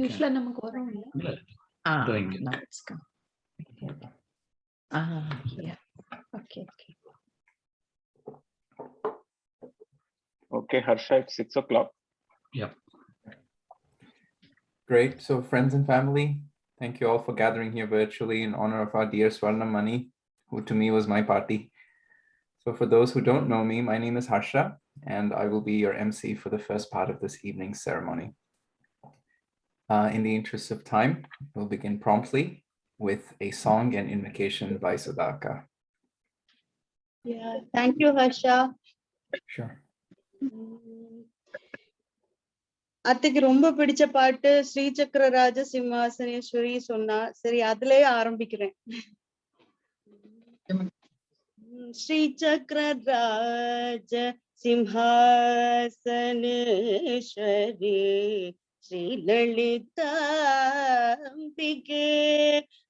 யூஸ்வலா நமக்கு வரும் இல்ல. Now it's come. Yeah. Okay. Okay, Harsha, it's 6 o'clock. Yep. Great. So friends and family, thank you all for gathering here virtually in honor of our dear Swarna Mani, who to me was my party. So for those who don't know me, my name is Harsha, and I will be your MC for the first part of this evening's ceremony. In the interest of time, we'll begin promptly with a song and invocation by Sadaka. Yeah, thank you, Harsha. Sure. அத்தைக்கு ரொம்ப பிடிச்ச பாட்டு ஸ்ரீ சக்கர ராஜ சிம்மாசனேஸ்வரி சொன்னா, சரி அதுலயே ஆரம்பிக்கிறேன். ஸ்ரீ சக்கர ராஜ சிம்ஹாசனேஸ்வரி ஸ்ரீ லலிதாம்பிகே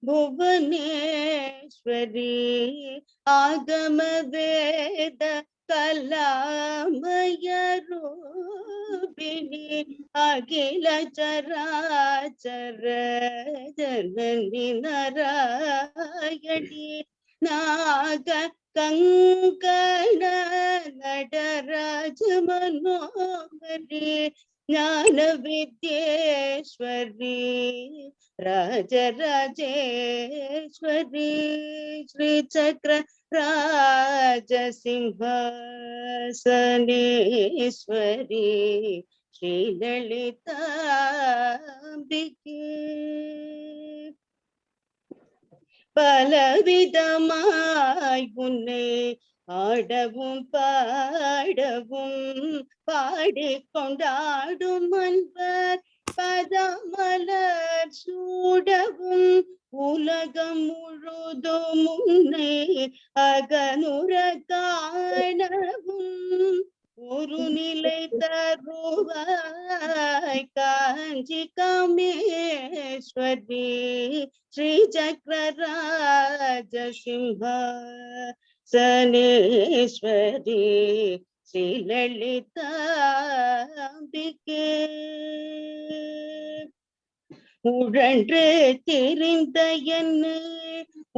புவனேஸ்வரி ஆகம வேத கலாமய ரூபிணி அகில சராச்சர ஜனனி நாராயணி நாக கங்கண நடராஜ மனோகரி ஞான வித்யேஸ்வரி ராஜராஜேஸ்வரி ஸ்ரீ சக்கர ராஜ சிம்ஹாசனேஸ்வரி ஸ்ரீ லலிதாம்பிகே பலவிதமாய் உன்னை ஆடவும் பாடவும் பாடிக்கொண்டாடும் அன்பர் பதமலர் சூடவும் உலகம் முழுதும் உன்னை அகனுர காணவும் ஒரு நிலை தருவாய் காஞ்சி காமேஸ்வரி ஸ்ரீ சக்கரராஜ சிம்ஹாசனேஸ்வரி ஸ்ரீ லலிதாம்பிகே உழன்று திரிந்த என்னை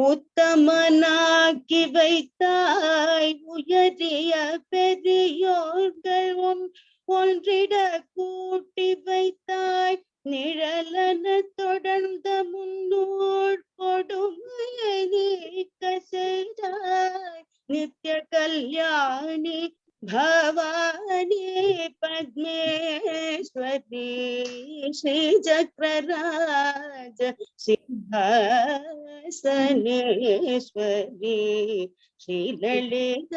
உத்தமனாக்கி வைத்தாய் உயரிய பெரியோர்கள் ஒன்றிட கூட்டி வைத்தாய் நிழலன தொடர்ந்த முன்னோர் கொடுமையை நீக்க செய்தாய் நித்ய கல்யாணி பவானி பத்மேஸ்வரி ஸ்ரீ சக்கரராஜ சிம்ஹாசனேஸ்வரி ஸ்ரீ லலிதாம்பிகே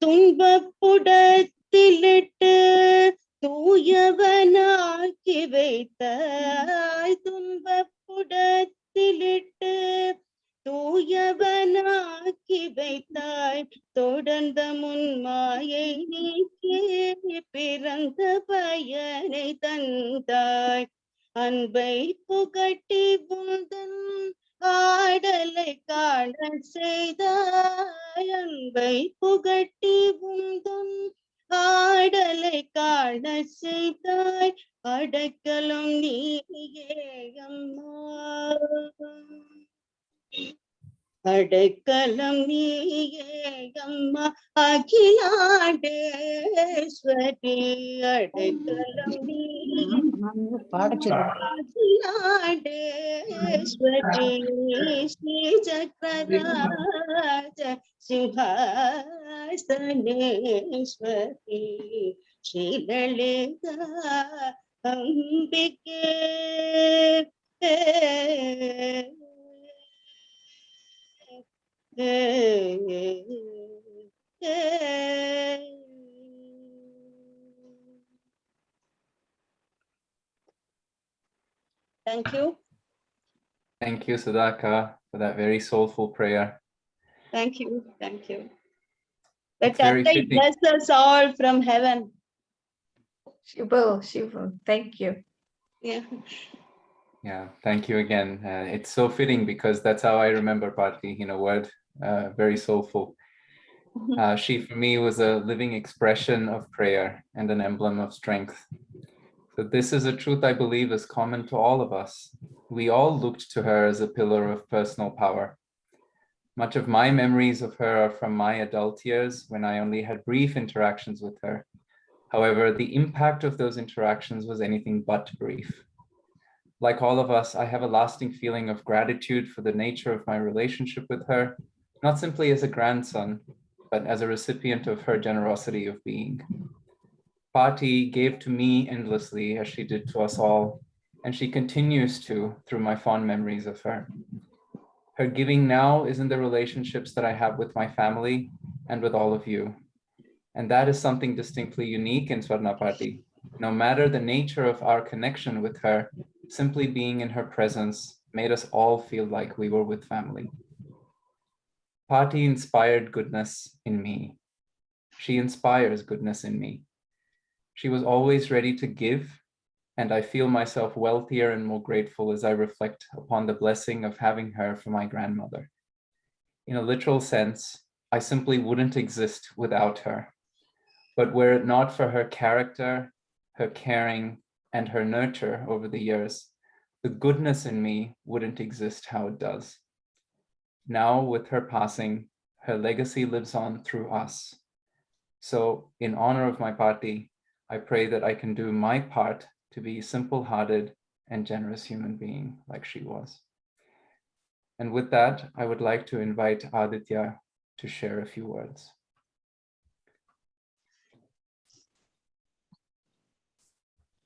துன்பப்புடத்திலிட்டு தூயவனாக்கி வைத்தாய் துன்பப்புடத்திலிட்டு தூயவனாக்கி வைத்தாய் தொடர்ந்த முன்மாயை நீக்கி பிறந்த பயனை தந்தாய் அன்பை புகட்டி உந்தன் ஆடலை காண செய்தாய் அன்பை புகட்டி உந்தன் ஆடலை காண செய்தாய் அடைக்கலம் நீயே அம்மா அடைக்கலம் நீயே அம்மா அகிலாண்டேஸ்வரி அடைக்கலம் நீயே Akilandeswari Sri சக்கரராஜ Simhasaneswari Sri Lalitha அம்பிகே Thank you. Thank you, Sadaka, for that very soulful prayer. Thank you. Thank you. Let very Allah fitting. bless us all from heaven. Shiva. Thank you. Yeah, thank you again. It's so fitting because that's how I remember Parthi, in a word, very soulful. She, for me, was a living expression of prayer and an emblem of strength. So this is a truth I believe is common to all of us. We all looked to her as a pillar of personal power. Much of my memories of her are from my adult years when I only had brief interactions with her. However, the impact of those interactions was anything but brief. Like all of us, I have a lasting feeling of gratitude for the nature of my relationship with her, not simply as a grandson, but as a recipient of her generosity of being. Pati gave to me endlessly as she did to us all, and she continues to through my fond memories of her. Her giving now is in the relationships that I have with my family and with all of you. And that is something distinctly unique in Swarnapati. No matter the nature of our connection with her, simply being in her presence made us all feel like we were with family. Pati inspired goodness in me. She inspires goodness in me. She was always ready to give, and I feel myself wealthier and more grateful as I reflect upon the blessing of having her for my grandmother. In a literal sense, I simply wouldn't exist without her. But were it not for her character, her caring, and her nurture over the years, the goodness in me wouldn't exist how it does. Now, with her passing, her legacy lives on through us. So, in honor of my Pati, I pray that I can do my part to be a simple-hearted and generous human being like she was. And with that, I would like to invite Aditya to share a few words.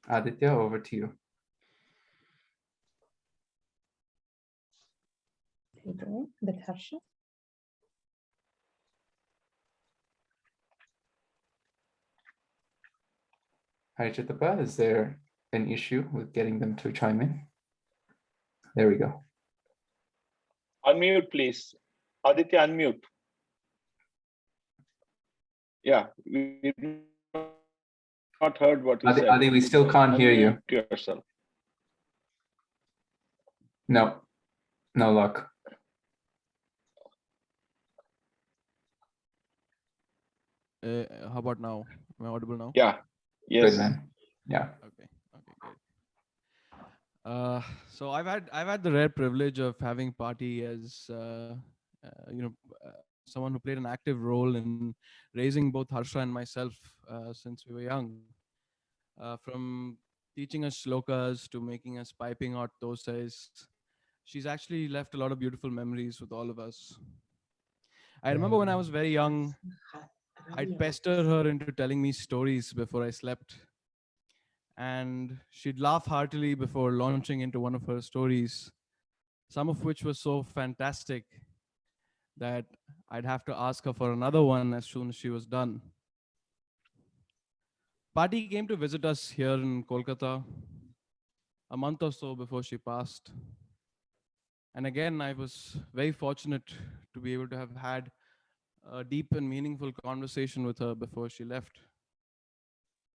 Aditya, over to you. With Harsha. Hi, Chitapa, is there an issue with getting them to chime in? There we go. Unmute, please. Aditya, unmute. Yeah, we've not heard what you said. Adi, we still can't hear you. Unmute yourself. No, no luck. How about now? Am I audible now? Yeah. Yes. Good, man. Yeah. Okay. Okay. Great. So I've had the rare privilege of having Pati as someone who played an active role in raising both Harsha and myself since we were young. From teaching us shlokas to making us piping hot dosas, she's actually left a lot of beautiful memories with all of us. I remember when I was very young, I'd pester her into telling me stories before I slept. And she'd laugh heartily before launching into one of her stories, some of which were so fantastic that I'd have to ask her for another one as soon as she was done. Pati came to visit us here in Kolkata a month or so before she passed. And again, I was very fortunate to be able to have had a deep and meaningful conversation with her before she left.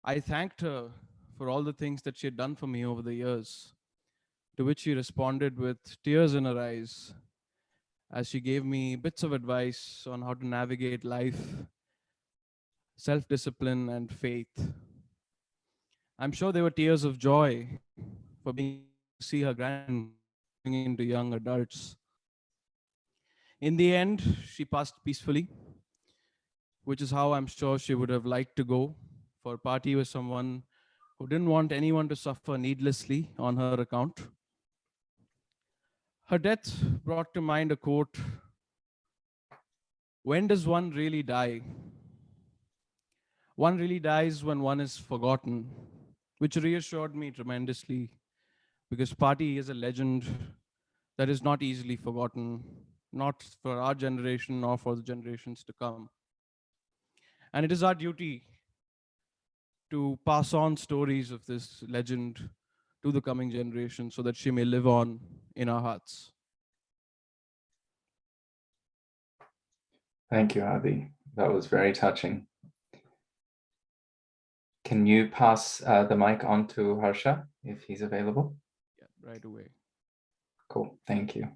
I thanked her for all the things that she had done for me over the years, to which she responded with tears in her eyes as she gave me bits of advice on how to navigate life, self-discipline, and faith. I'm sure there were tears of joy for being to see her grandchildren into young adults. In the end, she passed peacefully, which is how I'm sure she would have liked to go. For Pati was someone who didn't want anyone to suffer needlessly on her account. Her death brought to mind a quote, "When does one really die? One really dies when one is forgotten," which reassured me tremendously, because Pati is a legend that is not easily forgotten, not for our generation nor for the generations to come. And it is our duty to pass on stories of this legend to the coming generation so that she may live on in our hearts. Thank you, Adi. That was very touching. Can you pass the mic on to Harsha if he's available? Yeah, right away. Cool, thank you.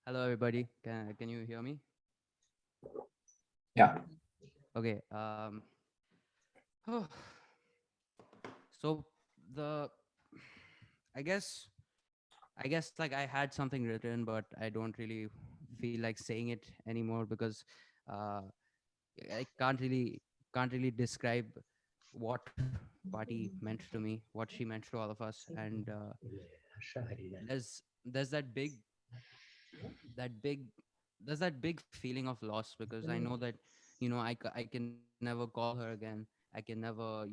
Hello, everybody. Can you hear me? Yeah. Okay. So I guess like I had something written, but I don't really feel like saying it anymore because I can't really describe what Party meant to me, what she meant to all of us, and there's that big there's that big feeling of loss because I know that I can never call her again. I can never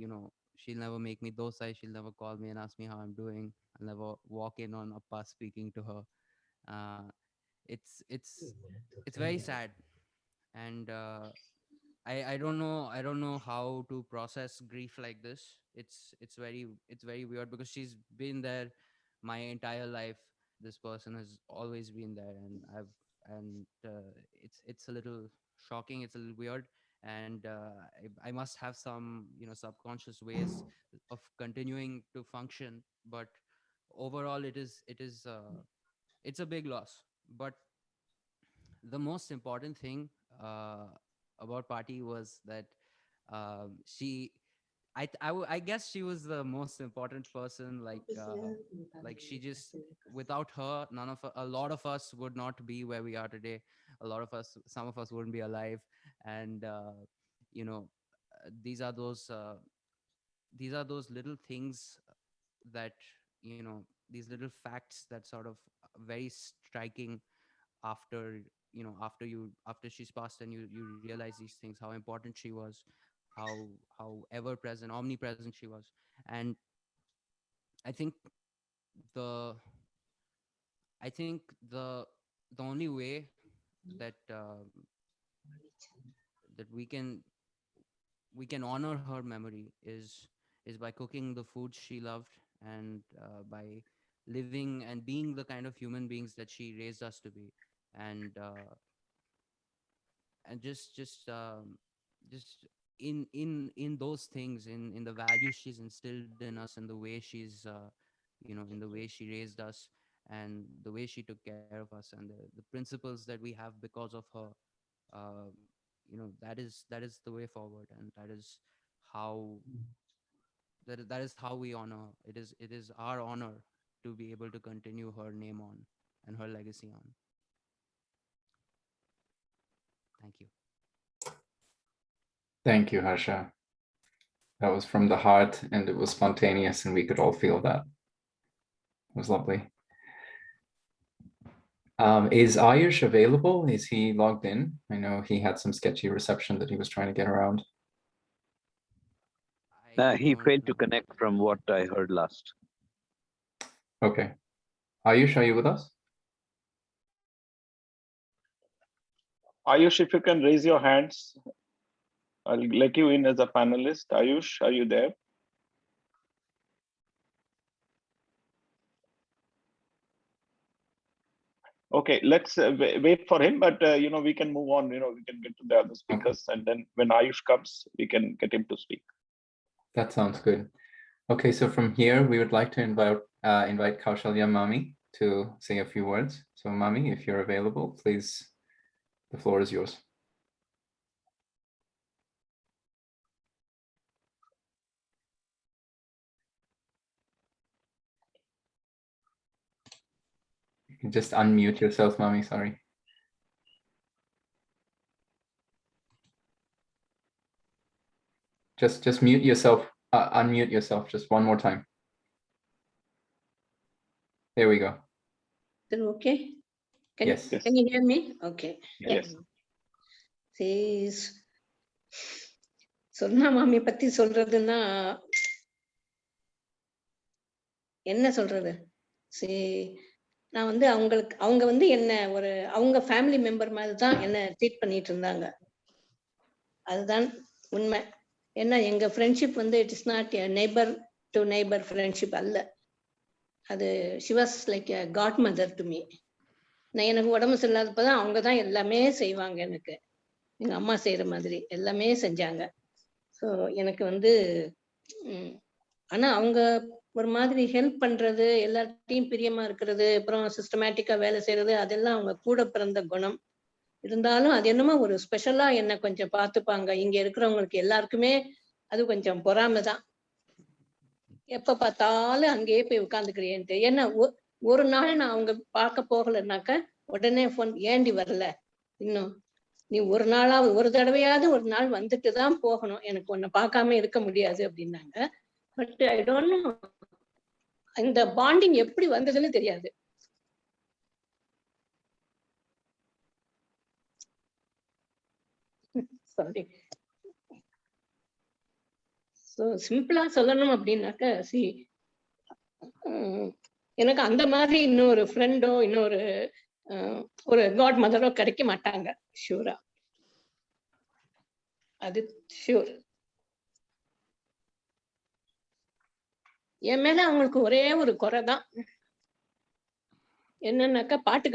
she'll never make me dosa. She'll never call me and ask me how I'm doing. I'll never walk in on Appa speaking to her. uh, it's very sad, and I don't know how to process grief like this. It's very weird because she's been there my entire life. This person has always been there, and it's a little shocking. It's a little weird, and I must have some subconscious ways of continuing to function. But overall, it's a big loss. But the most important thing about Party was that she I guess she was the most important person. Like she just, without her, a lot of us would not be where we are today. Some of us wouldn't be alive. And you know these are those little things that these little facts that sort of very striking after after she's passed, and you realize these things, how important she was, how ever present, omnipresent she was. And I think the I think the only way that that we can honor her memory is by cooking the food she loved, and by living and being the kind of human beings that she raised us to be. And just in those things, in the values she's instilled in us, and the way she's in the way she raised us, and the way she took care of us, and the principles that we have because of her. uh, that is the way forward, and how that is how we honor. It is our honor to be able to continue her name on and her legacy on. Thank you. Thank you, Harsha. That was from the heart, and it was spontaneous, and we could all feel that. It was lovely. Is Ayush available? Is he logged in? I know he had some sketchy reception that he was trying to get around. He failed to connect from what I heard last. Okay. Ayush, are you with us? Ayush, if you can raise your hands, I'll let you in as a panelist. Ayush, are you there? Okay, let's wait for him, but we can move on. We can get to the other speakers, and then when Ayush comes, we can get him to speak. That sounds good. Okay, so from here, we would like to invite Kaushalya Mami to say a few words. So Mami, if you're available, please, the floor is yours. You can just unmute yourself, Mami, sorry. Just mute yourself, unmute yourself just one more time. There we go. Then okay? Yes. Can you hear me? Okay. Yes. Says சொன்னா மாமி பத்தி சொல்றதுன்னா என்ன சொல்றது? சரி, நான் வந்து அவங்க என்ன ஒரு அவங்க ஃபேமிலி மெம்பர் மாதிரி தான் என்ன ட்ரீட் பண்ணிட்டு இருந்தாங்க. அதுதான் உண்மை. ஏன்னா எங்க friendship it is not neighbour to neighbour friendship அல்ல. அது she was like a godmother to me. நான் எனக்கு உடம்பு சரியில்லாதப்பதான் அவங்க தான் எல்லாமே செய்வாங்க. எனக்கு எங்க அம்மா செய்யற மாதிரி எல்லாமே செஞ்சாங்க. ஸோ எனக்கு ஆனா அவங்க ஒரு மாதிரி ஹெல்ப் பண்றது, எல்லார்ட்டையும் பிரியமா இருக்கிறது, அப்புறம் சிஸ்டமேட்டிக்கா வேலை செய்யறது, அதெல்லாம் அவங்க கூட பிறந்த குணம். இருந்தாலும் அது என்னமோ ஒரு ஸ்பெஷலா என்ன கொஞ்சம் பார்த்துப்பாங்க. இங்க இருக்கிறவங்களுக்கு எல்லாருக்குமே அது கொஞ்சம் பொறாமை தான். எப்ப பார்த்தாலும் அங்கேயே போய் உட்கார்ந்துக்கிறியேன்ட்டு. ஏன்னா ஒரு நாள் நான் அவங்க பார்க்க போகலைன்னாக்க உடனே ஃபோன், ஏண்டி வரல இன்னும்? நீ ஒரு நாளாவது ஒரு தடவையாவது ஒரு நாள் வந்துட்டு தான் போகணும். எனக்கு உன்னை பார்க்காம இருக்க முடியாது அப்படின்னாங்க. பட் ஐ டோன்ட் நோ இந்த பாண்டிங் எப்படி வந்ததுன்னு தெரியாது. சாரி. ஸோ சிம்பிளா சொல்லணும் அப்படின்னாக்க எனக்கு அந்த மாதிரி இன்னொரு ஃப்ரெண்டோ இன்னொரு ஒரு காட் மதரோ கிடைக்க மாட்டாங்க ஷூரா. அது ஷூர். என் மேல அவங்களுக்கு ஒரே ஒரு குறை தான். என்னன்னாக்கா பாட்டு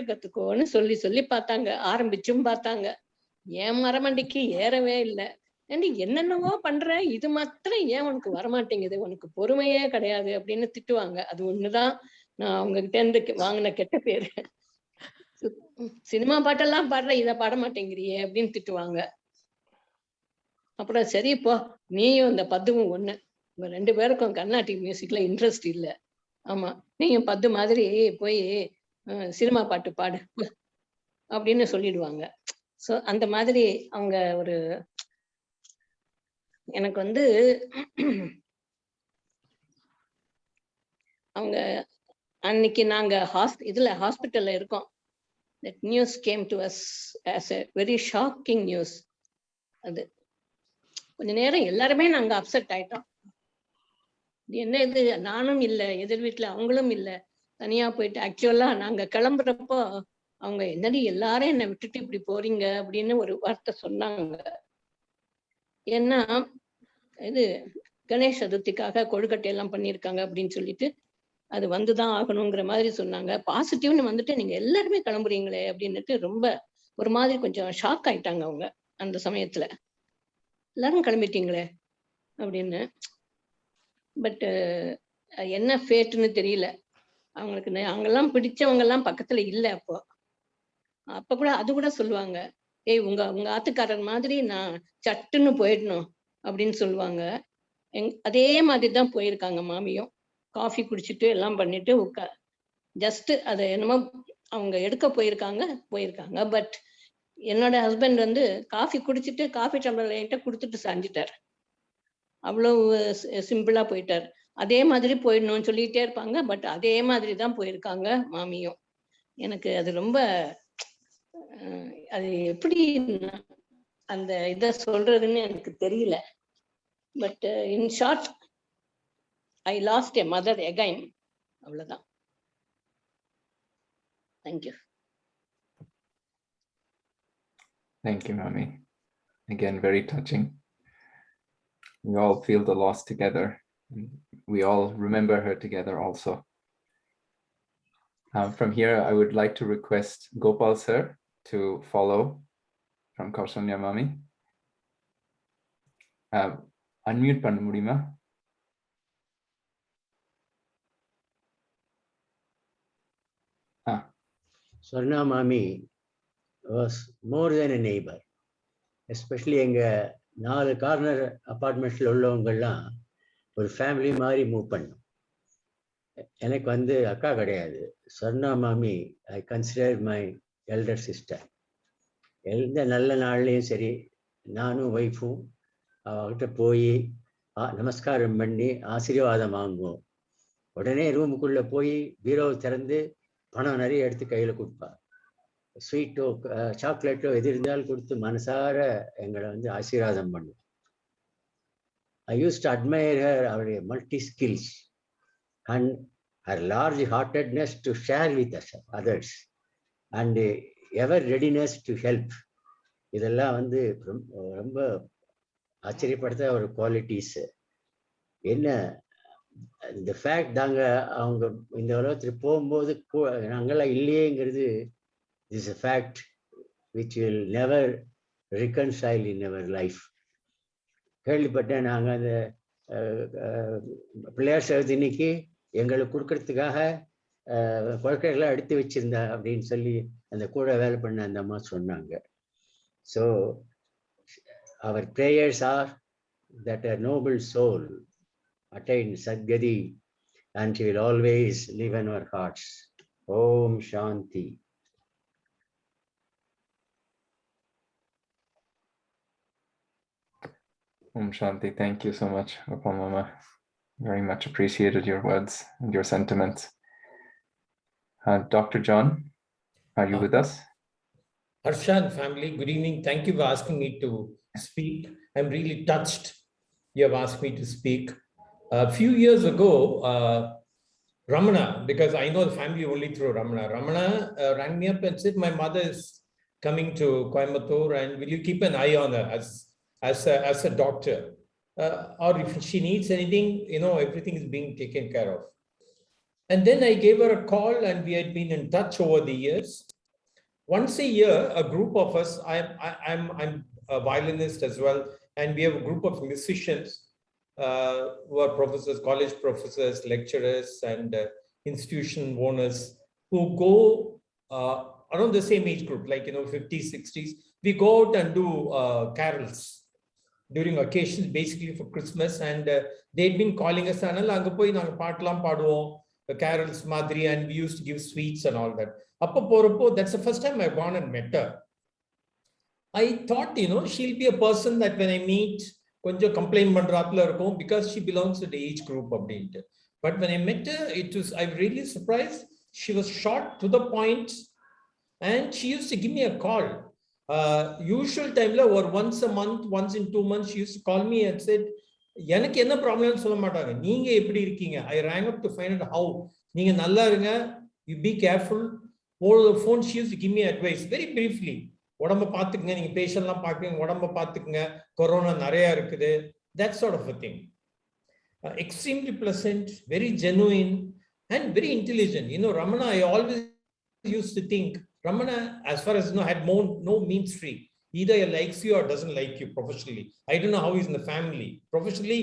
கத்துக்கோன்னு சொல்லி சொல்லி பார்த்தாங்க. ஆரம்பிச்சும் பார்த்தாங்க. என் மரமண்டிக்கு ஏறவே இல்லை. ஏண்டி என்னென்னவோ பண்ற, இது மாத்திரம் ஏன் உனக்கு வரமாட்டேங்குது, உனக்கு பொறுமையே கிடையாது அப்படின்னு திட்டுவாங்க. அது ஒண்ணுதான் நான் அவங்க கிட்ட இருந்து வாங்கின கெட்ட பேரு. சினிமா பாட்டெல்லாம் பாடுற, இதை பாட மாட்டேங்கிறியே அப்படின்னு திட்டுவாங்க. அப்புறம் சரி இப்போ நீயும் இந்த பத்துவும் ஒண்ணு, இவங்க 2 பேருக்கும் கர்நாடிக் மியூசிக்ல இன்ட்ரெஸ்ட் இல்ல. ஆமா, நீயும் பத்து மாதிரி போய் சினிமா பாட்டு பாடு அப்படின்னு சொல்லிடுவாங்க. சோ அந்த மாதிரி அவங்க ஒரு எனக்கு வந்து அவங்க அன்னைக்கு நாங்க ஹாஸ்பிட்டல்ல இருக்கோம். That news came to us as a very shocking news. அது கொஞ்ச நேரம் எல்லாருமே நாங்க அப்செட் ஆயிட்டோம். என்ன இது, நானும் இல்ல, எதிர் வீட்டுல அவங்களும் இல்ல, தனியா போயிட்டு. ஆக்சுவலா நாங்க கிளம்புறப்போ அவங்க என்னடி எல்லாரும் என்னை விட்டுட்டு இப்படி போறீங்க அப்படின்னு ஒரு வார்த்தை சொன்னாங்க. ஏன்னா இது கணேஷ் சதுர்த்திக்காக கொழுக்கட்டை எல்லாம் பண்ணியிருக்காங்க அப்படின்னு சொல்லிட்டு அது வந்துதான் ஆகணுங்கிற மாதிரி சொன்னாங்க. பாசிட்டிவ்னு வந்துட்டு நீங்க எல்லாருமே கிளம்புறீங்களே அப்படின்னுட்டு ரொம்ப ஒரு மாதிரி கொஞ்சம் ஷாக் ஆயிட்டாங்க அவங்க அந்த சமயத்துல. எல்லாரும் கிளம்பிட்டீங்களே அப்படின்னு. பட் என்ன ஃபேட்டுன்னு தெரியல அவங்களுக்கு. அங்கெல்லாம் பிடிச்சவங்க எல்லாம் பக்கத்துல இல்ல. அப்ப கூட அது கூட சொல்லுவாங்க, ஏய் உங்க ஆத்துக்காரர் மாதிரி நான் சட்டுன்னு போயிடணும் அப்படின்னு சொல்லுவாங்க. அதே மாதிரிதான் போயிருக்காங்க மாமியும். காஃபி குடிச்சிட்டு எல்லாம் பண்ணிட்டு ஜஸ்ட் அதை என்னமோ அவங்க எடுக்க போயிருக்காங்க. பட் என்னோட ஹஸ்பண்ட் வந்து காஃபி குடிச்சிட்டு காஃபி டம்ளர் என்கிட்ட கொடுத்துட்டு சாஞ்சிட்டார். அவ்வளவு சிம்பிளா போயிட்டார். அதே மாதிரி போயிடணும்னு சொல்லிட்டே இருப்பாங்க. பட் அதே மாதிரி தான் போயிருக்காங்க மாமியும். எனக்கு அது ரொம்ப அது எப்படி அந்த இதை சொல்றதுன்னு எனக்கு தெரியல. But in short I last a mother again. அவ்வளவுதான். Thank you. Thank you, Mami. Again, very touching. We all feel the loss together. We all remember her together also. From here, I would like to request Gopal sir to follow from Kaushalya Mami. Unmute பண்ண முடியுமா? Swarna Mami was more than a neighbor. Especially எங்க 4 corner அபார்ட்மெண்ட்ஸ்ல உள்ளவங்கெல்லாம் ஒரு family மாதிரி move பண்ணோம். எனக்கு வந்து அக்கா கிடையாது. ஸ்வர்ணா மாமி ஐ கன்சிடர் மை எல்டர் சிஸ்டர். எந்த நல்ல நாள்லையும் சரி நானும் ஒய்ஃபும் அவகிட்ட போய் நமஸ்காரம் பண்ணி ஆசீர்வாதம் வாங்குவோம். உடனே ரூமுக்குள்ள போய் பீரோவை திறந்து பணம் நிறைய எடுத்து கையில கொடுப்பா. ஸ்வீட்டோ சாக்லேட்டோ எது இருந்தாலும் கொடுத்து மனசார எங்களை வந்து ஆசீர்வாதம் பண்ணும். I used to admire her, our multi-skills and her large heartedness to share with us, others, and ever readiness to help. இதெல்லாம் வந்து ரொம்ப ஆச்சரியப்படுத்த ஒரு குவாலிட்டிஸ். என்ன இந்த ஃபேக்ட் தாங்க, அவங்க இந்த உலகத்துக்கு போகும்போது நாங்கெல்லாம் இல்லையேங்கிறது is a fact which will never reconcile in our life. கேள்விப்பட்டேன், நாங்கள் அந்த பிள்ளையார் சதுர்த்திக்கு எங்களுக்கு கொடுக்கறதுக்காக கொழுக்கைகளை எடுத்து வச்சிருந்தா அப்படின்னு சொல்லி அந்த கூட வேலை பண்ண அந்த அம்மா சொன்னாங்க. So our prayers are that a noble soul attain Sadgadi and she will always live in our hearts. Om Shanti. Om Shanti. Thank you so much, Gopal Mama. Very much appreciated your words and your sentiments. Dr. John, are you with us? Harsha and family, good evening. Thank you for asking me to speak. I'm really touched you have asked me to speak. A few years ago, Ramana, because I know the family only through Ramana. Ramana rang me up and said, my mother is coming to Coimbatore and will you keep an eye on her as a doctor? Or if she needs anything, everything is being taken care of. And then I gave her a call and we had been in touch over the years. Once a year, a group of us, I'm a violinist as well, and we have a group of musicians who are professors, college professors, lecturers, and institution owners who go around the same age group, like 50s, 60s. We go out and do carols during occasions, basically for Christmas, and they'd been calling us, "Anga poi naanga paatlam paaduvom, carols madri," and we used to give sweets and all that. Appo porappo, that's the first time I've gone and met her. I thought, she'll be a person that when I meet, konja complain pandraapla irukum because she belongs to the age group அப்படின்ட்டு. But when I met her, I'm really surprised. She was short to the point, and she used to give me a call. Usual time la or once a month, once in 2 months, she used to call me and said, எனக்கு என்ன ப்ராப்ளம்னு சொல்ல மாட்டாங்க, நீங்க எப்படி இருக்கீங்க. I rang up to find out how. நீங்க நல்லா இருங்க, you be careful. Over the phone, she used to give me advice very briefly. உடம்ப பார்த்துக்குங்க, நீங்க பேஷண்ட்லாம் பார்க்குறீங்க, உடம்ப பார்த்துக்குங்க, கொரோனா நிறைய இருக்குது, that sort of a thing. Extremely pleasant, very genuine, and very intelligent. Ramana, I always used to think, Ramana, as far as had no means free. Either he likes you or doesn't like you professionally. I don't know how he's in the family. Professionally,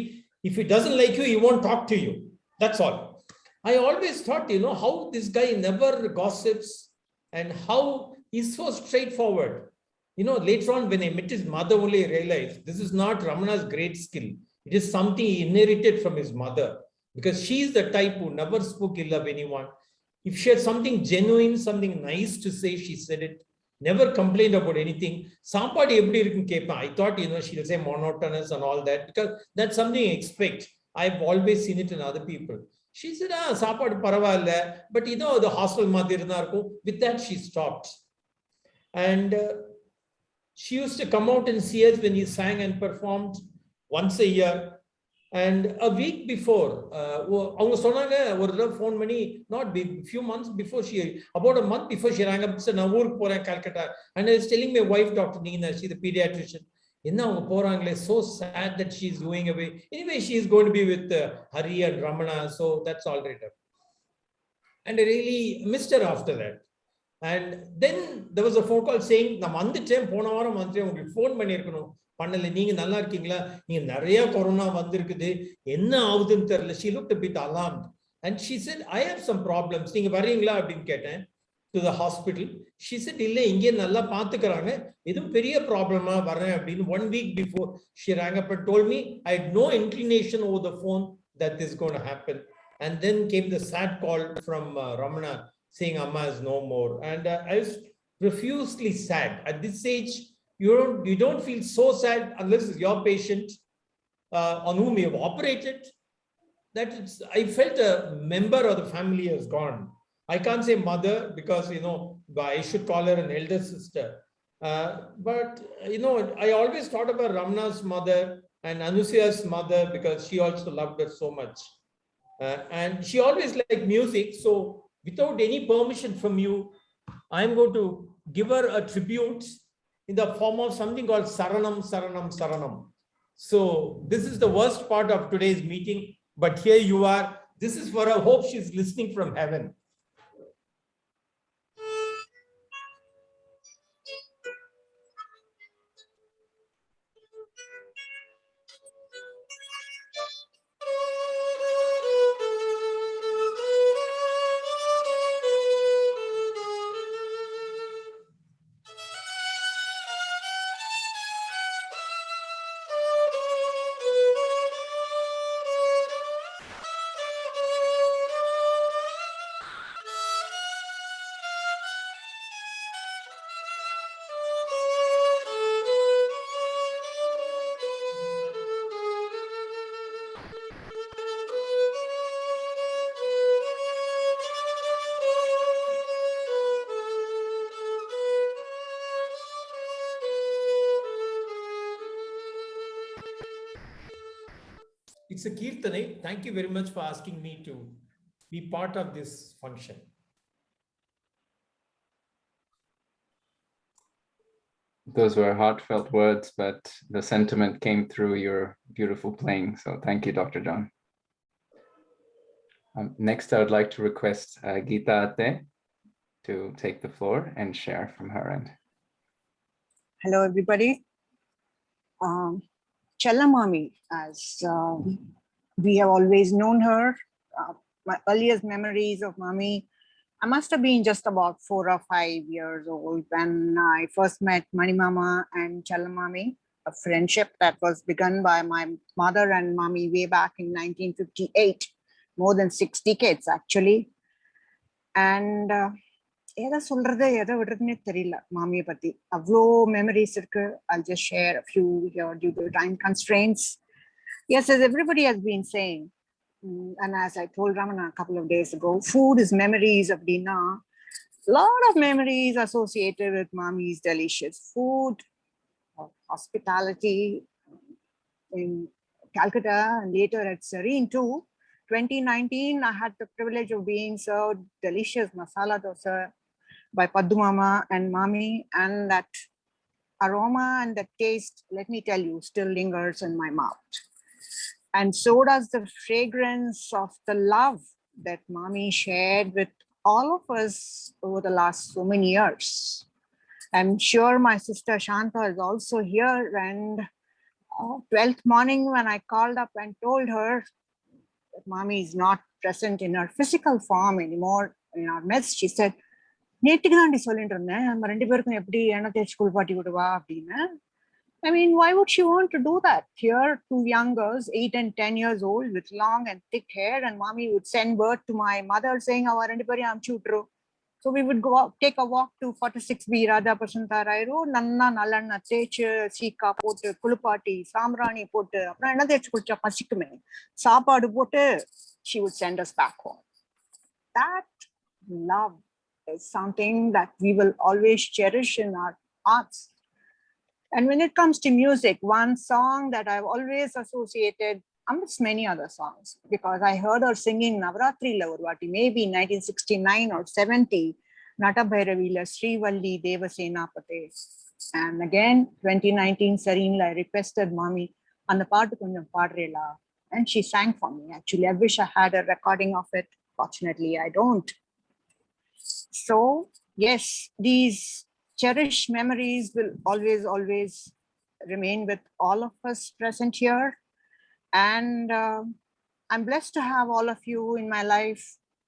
if he doesn't like you, he won't talk to you. That's all. I always thought, how this guy never gossips and how he's so straightforward. Later on, when I met his mother, only I realized this is not Ramana's great skill. It is something he inherited from his mother, because she's the type who never spoke ill of anyone. If she had something genuine, something nice to say, she said it. Never complained about anything. Somebody எப்படி இருக்குன்னு கேட்பேன். I thought, she'll say monotonous and all that, because that's something I expect. I've always seen it in other people. She said, சாப்பாடு பரவாயில்ல, but the hostel மாதிரி இருந்தா இருக்கும். With that, she stopped. And she used to come out and see us when he sang and performed once a year. And a week before, அவங்க சொன்னாங்க ஒரு தடவை phone பண்ணி, few months before, about a month before, she rang up and said, நான் ஊருக்கு போறேன் Calcutta. And I was telling my wife, Dr. Neena, she's the pediatrician, என்ன அவங்க போறாங்களே, so sad that she's going away. Anyway, she is going to be with Hari and Ramana, so that's all right. And I really missed her after that. And then there was a phone call saying, நான் வந்துட்டேன், போன வாரம் வந்துட்டேன், உங்களுக்கு phone பண்ணியிருக்கணும், பண்ணல, நீங்க நல்லா இருக்கீங்களா, நீங்க நிறைய கொரோனா வந்திருக்குது, என்ன ஆகுதுன்னு தெரியல. She looked a bit alarmed and she said, I have some problems, நீங்க வரீங்களா அப்படின்னு கேட்டேன், to the hospital. She said, இல்ல, இங்கே நல்லா பார்த்துக்கிறாங்க, எதுவும் பெரிய ப்ராப்ளமா வரேன் அப்படின்னு. 1 week before, she rang up and told me. I had no inclination over the phone that this is going to happen. And then came the sad call from Ramana saying Amma is no more. And I was profusely sad. At this age, you don't feel so sad unless it's your patient on whom you have operated. I felt a member of the family has gone. I can't say mother because I should call her an elder sister. But I always thought about Ramana's mother and Anusuya's mother because she also loved her so much. And she always liked music. So without any permission from you, I'm going to give her a tribute in the form of something called Saranam, Saranam, Saranam. So this is the worst part of today's meeting, but here you are. This is for her. Hope she's listening from heaven. it's a Kirtane. Thank you very much for asking me to be part of this function. Those were heartfelt words, but the sentiment came through your beautiful playing. So thank you, Dr. John. Next, I would like to request Geeta Ate to take the floor and share from her end. Hello, everybody. Chellamami, as we have always known her, my earliest memories of Mami, I must have been just about 4 or 5 years old when I first met Mani Mama and Chellamami, a friendship that was begun by my mother and Mami way back in 1958, more than 6 decades actually. And எதை சொல்றது எதை விடுறதுன்னே தெரியல மாமியை பத்தி அவ்வளோ memories இருக்கு. I'll just share a few here due to time constraints. Yes, as everybody has been saying, and as I told Ramana a couple of days ago, food is memories of Dina. A lot of memories associated with Mami's delicious food, hospitality in Calcutta and later at Serene too. 2019, I had the privilege of being served delicious masala dosa by Paddu Mama and Mami, and that aroma and the taste, let me tell you, still lingers in my mouth. And so does the fragrance of the love that Mami shared with all of us over the last so many years. I'm sure my sister Shanta is also here, and 12th morning when I called up and told her that Mami is not present in her physical form anymore in our midst, she said, நேற்றுக்கு தாண்டி சொல்லிட்டு இருந்தேன் நம்ம 2 பேருக்கும் எப்படி எண்ணெய் தேய்ச்சி குளிப்பாட்டி விடுவா அப்படின்னு. I mean, why would she want to do that? Here, 2 young girls, 8 and 10 years old, with long and thick hair, and Mami would send word to my mother saying, "Our 2 பேரையும் அனுப்பிச்சு விட்டுரு." So we would go out, take a walk to 46B Radha Prasanta Rai Road, நன்னா நல்லெண்ணெய் தேய்ச்சு சீக்கா போட்டு குளிப்பாட்டி சாம்பிராணி போட்டு அப்புறம் எண்ணெய் தேய்ச்சி குளிச்சா பசிக்குமே சாப்பாடு போட்டு she would send us back home. That love is something that we will always cherish in our hearts. And when it comes to music, one song that I've always associated amidst many other songs, because I heard her singing Navratri Lavarvati, maybe 1969 or 70, Nata Bhairavila Srivalli Devasenapate. And again, 2019 Serene, I requested Mami, and the part konjam paadrela, and she sang for me. Actually, I wish I had a recording of it. Fortunately, I don't. So yes, these cherished memories will always remain with all of us present here. And I'm blessed to have all of you in my life,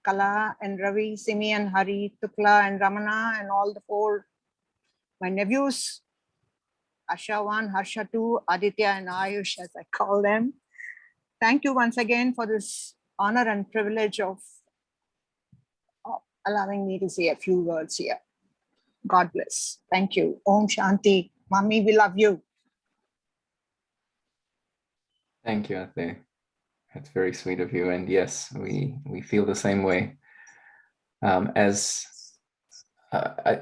Kala and Ravi, Simi and Hari, Tukla and Ramana, and all the 4, my nephews, Harsha 1, Harsha 2, Aditya and Ayush, as I call them. Thank you once again for this honor and privilege of allowing me to say a few words here. God bless. Thank you. Om Shanti. Mami, we love you. Thank you, Ate. That's very sweet of you. And yes, we feel the same way.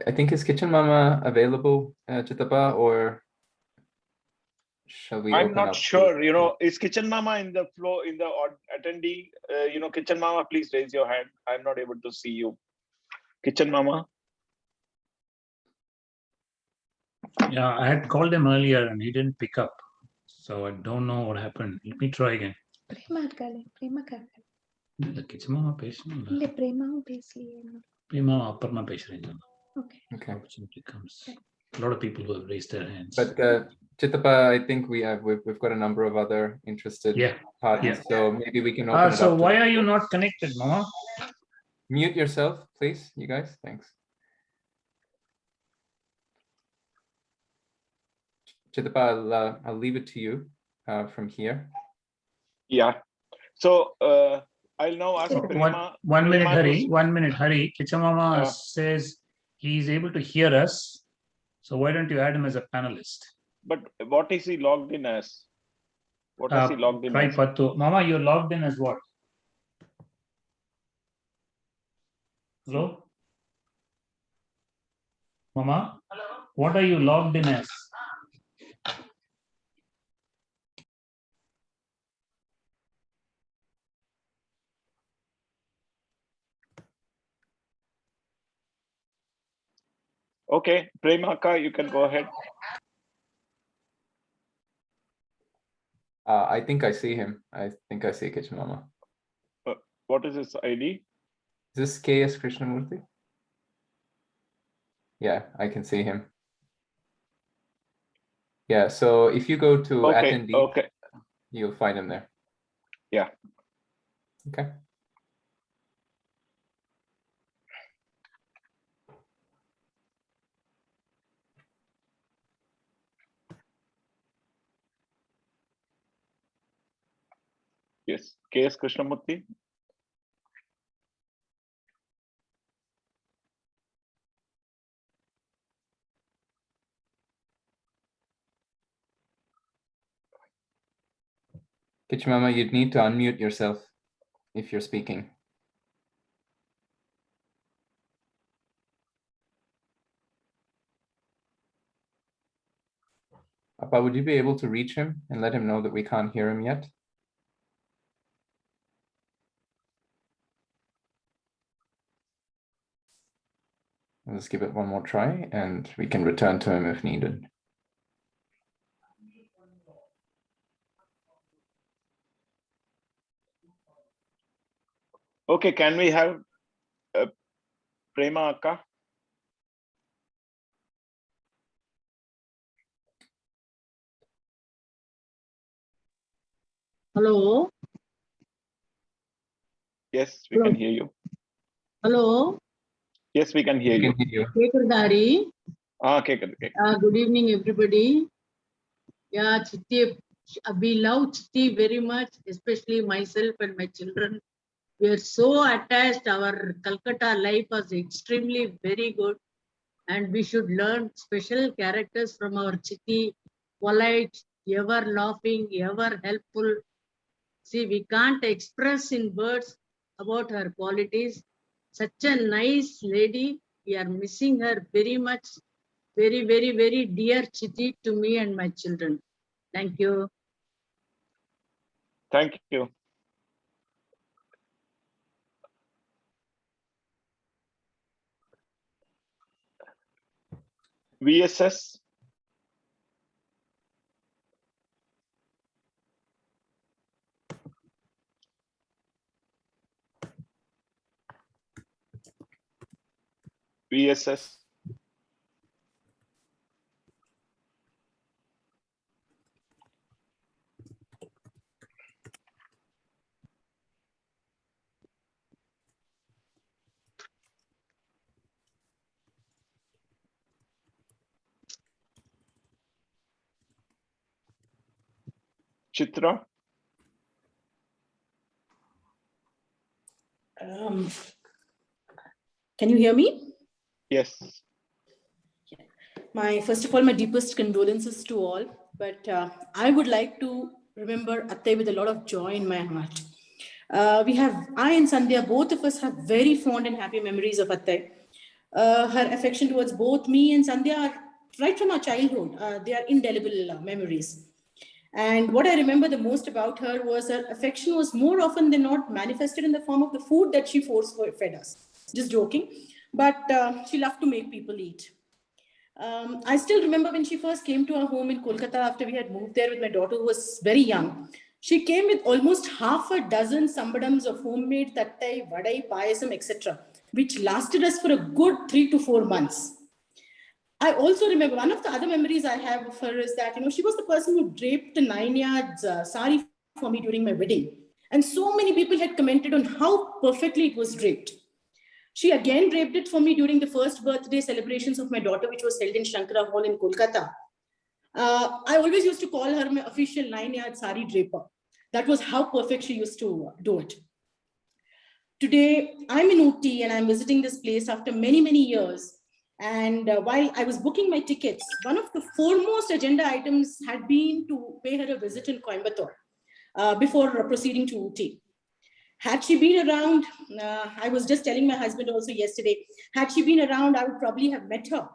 I think, is Kitchen Mama available, Chitapa, or shall we I'm open not up sure, is Kitchen Mama in the flow, in the attendee? Kitchen Mama, please raise your hand. I'm not able to see you. Kitchen Mama? Yeah, I had called him earlier and he didn't pick up. So I don't know what happened. Let me try again. Prema இருக்காளே பிரேமா காரங்க இல்ல கிச்சமாமா பேசணும் இல்ல பிரேமாவும் பேசலையே. பிரேமா அப்புறமா பேசுறேன். Okay. Opportunity comes. A lot of people who have raised their hands. But Chitapa, I think we've got a number of other interested parties, so maybe we can open it so up. Why are you not connected, Mama? Mute yourself, please, you guys. Thanks. Chitapa, I'll leave it to you from here. Yeah. So I'll now ask Prema. One minute, Hari. 1 minute, Hari. Kichamama says he is able to hear us. So why don't you add him as a panelist? But what is he logged in as? What is he logged in try as? Pattu. Mama, you're logged in as what? Hello? Mama? Hello? What are you logged in as? Okay, Prema Akka, you can go ahead. I think I see him. I think I see Kitchen Mama. What is his ID? Is this KS Krishnamurthy? Yeah, I can see him. Yeah, so if you go to Okay, attendee, okay. you'll find him there. Yeah. Okay. Yes, KS Krishnamurthy. Kitchen Mama, you'd need to unmute yourself if you're speaking. Appa, would you be able to reach him and let him know that we can't hear him yet? Let's give it one more try and we can return to him if needed. Okay, can we have Prema Akka? Hello. Yes, we Hello. can hear you. Hello. Yes, we can hear you. Kekardari. Kekad. Good evening, everybody. Yeah, Chitti, we love Chitti very much, especially myself and my children. We are so attached. Our Calcutta life was extremely very good. And we should learn special characters from our Chitti. Polite, ever laughing, ever helpful. See, we can't express in words about her qualities. Such a nice lady. We are missing her very much. Very, very, very dear Chitti to me and my children. Thank you. Thank you. VSS. VSS. Chitra. Can you hear me? Yes. First of all, my deepest condolences to all. But I would like to remember Atte with a lot of joy in my heart. I and Sandhya, both of us have very fond and happy memories of Atte. Her affection towards both me and Sandhya are right from our childhood. They are indelible memories. And what I remember the most about her was her affection was more often than not manifested in the form of the food that she force-fed us. Just joking. But she loved to make people eat. I still remember when she first came to our home in Kolkata after we had moved there with my daughter who was very young. She came with almost half a dozen sambadams of homemade tattai, vadai, payasam, etc., which lasted us for a good 3 to 4 months. I also remember one of the other memories I have of her is that, she was the person who draped a 9 yards sari for me during my wedding. And so many people had commented on how perfectly it was draped. She again draped it for me during the first birthday celebrations of my daughter, which was held in Shankara Hall in Kolkata. I always used to call her my official 9 yard sari draper. That was how perfect she used to do it. Today, I'm in Ooty and I'm visiting this place after many, many years. And while I was booking my tickets, one of the foremost agenda items had been to pay her a visit in Coimbatore before proceeding to Ooty. Had she been around, I was just telling my husband also yesterday, had she been around, I would probably have met her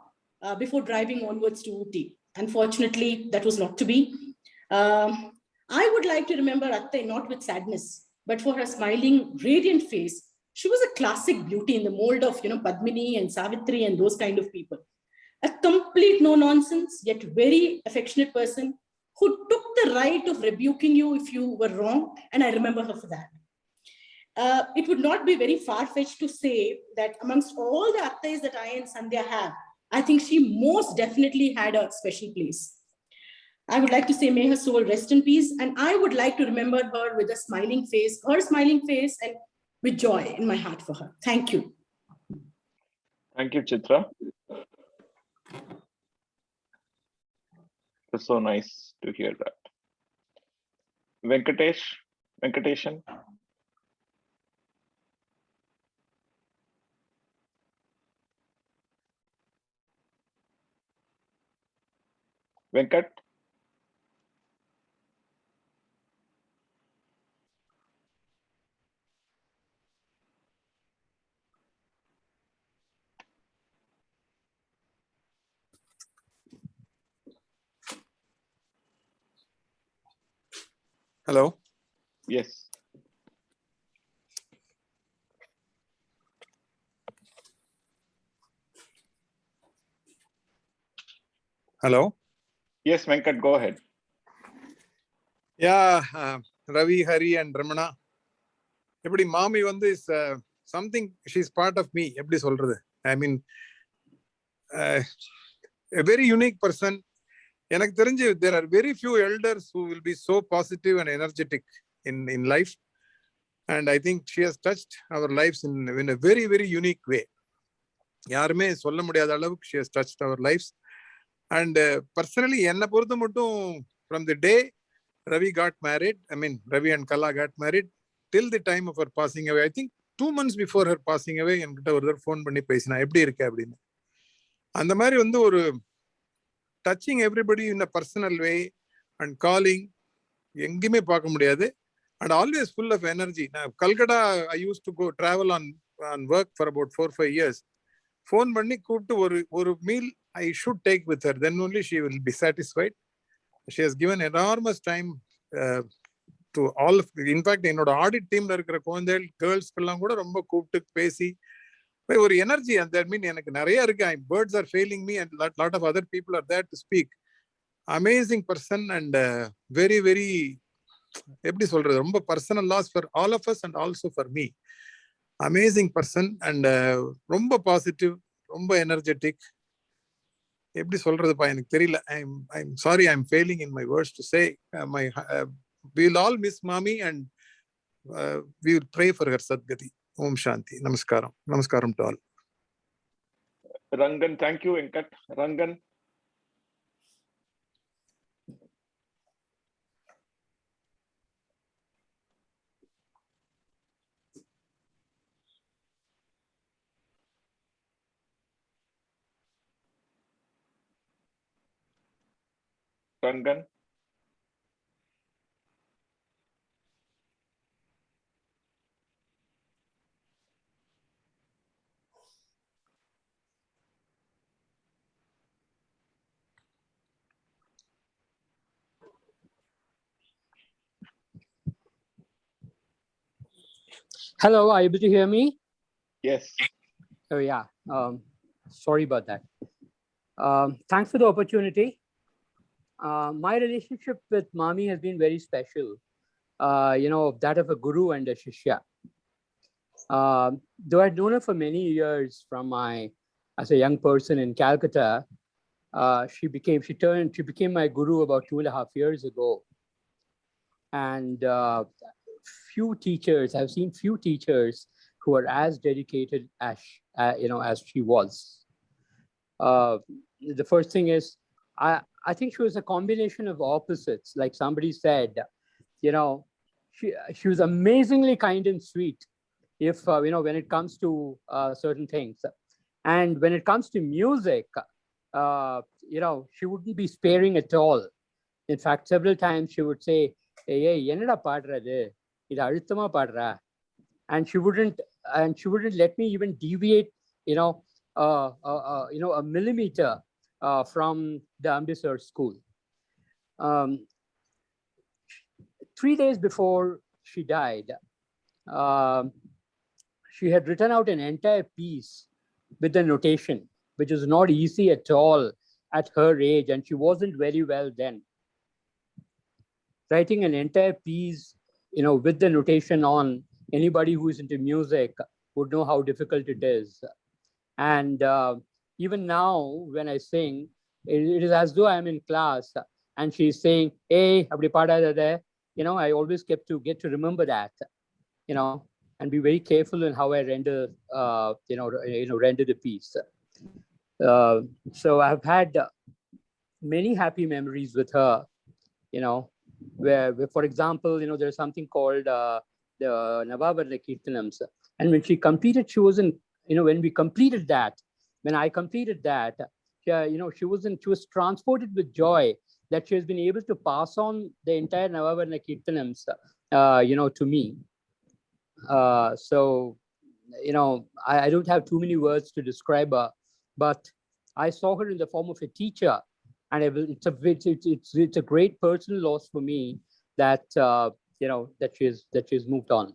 before driving onwards to Ooty. Unfortunately, that was not to be. I would like to remember Atte not with sadness, but for her smiling, radiant face. She was a classic beauty in the mold of, Padmini and Savitri and those kind of people. a complete no-nonsense, yet very affectionate person who took the right of rebuking you if you were wrong, and I remember her for that. It would not be very far-fetched to say that amongst all the attais that I and Sandhya have, I think she most definitely had a special place. I would like to say, may her soul rest in peace, and I would like to remember her with a smiling face, her smiling face, and with joy in my heart for her. Thank you. Thank you, Chitra. It's so nice to hear that. Venkateshan. Venkat? Hello. Yes. Hello. Yes, Venkat, go ahead. Yeah, Ravi, Hari, and Ramana. Everybody, mommy is something, she's part of me. I mean, a very unique person. There are very few elders who will be so positive and energetic in life. And I think she has touched our lives in a very, very unique way. She has touched our lives. And personally, from the day Ravi got married, Ravi and Kala got married, till the time of her passing away, I think 2 months before her passing away, phone பண்ணி பேசினா எப்படி இருக்க அப்படின்னு. அந்த மாதிரி touching everybody in a personal way and calling, எங்கேயுமே பார்க்க முடியாது. And always full of energy. Now, Calcutta, I used to go travel on work for about 4-5 years. Phone பண்ணி கூப்பிட்டு ஒரு meal I should take with her. Then only she will be satisfied. She has given enormous time to all of, in fact, என்னோட audit teamல இருக்கிற குழந்தைகள் girls-க்கெல்லாம் கூட ரொம்ப கூப்பிட்டு பேசி ஒரு எனர்ஜி, that mean எனக்கு நிறைய இருக்கு. Birds are failing me and lot of other people are there to speak. Amazing person and very, very, எப்படி சொல்றது, ரொம்ப personal loss for all of us and also for me. Amazing person and ரொம்ப positive, ரொம்ப energetic. எப்படி சொல்றதுப்பா எனக்கு தெரியல. I'm sorry, I'm failing in my words to say. We'll all miss mommy and we will pray for her Sadgati. Om Shanti. Namaskaram. Namaskaram to all. Rangan, thank you, Venkat. Rangan. Rangan. Hello, are you able to hear me? Yes. Oh, yeah. Sorry about that. Thanks for the opportunity. My relationship with Mami has been very special. That of a guru and a shishya. Though I'd known her for many years as a young person in Calcutta, she became my guru about 2.5 years ago. And I've seen few teachers who are as dedicated as she was. The first thing is, I think she was a combination of opposites. Like somebody said, she was amazingly kind and sweet. If when it comes to certain things, and when it comes to music, she wouldn't be sparing at all. In fact, several times she would say, "Hey, என்னடா பாடுறது? இது அழுத்தமா பாடுறா." And she wouldn't let me even deviate, a millimeter from the Amritsar school. 3 days before she died, she had written out an entire piece with the notation which is not easy at all at her age, and she wasn't very well then. Writing an entire piece, with the notation on, anybody who is into music would know how difficult it is. And even now, when I sing, it is as though I'm in class and she's saying, "Hey, abdi pada there." I always get to remember that, and be very careful in how I render, render the piece. So I've had many happy memories with her, where for example, there's something called the Navavarna Kirtanams. And when she completed, she wasn't, when we completed that, when I completed that, she was transported with joy that she has been able to pass on the entire Navavarna Kirtanams, to me. So, I don't have too many words to describe her, but I saw her in the form of a teacher, and it's a great personal loss for me that that she's moved on.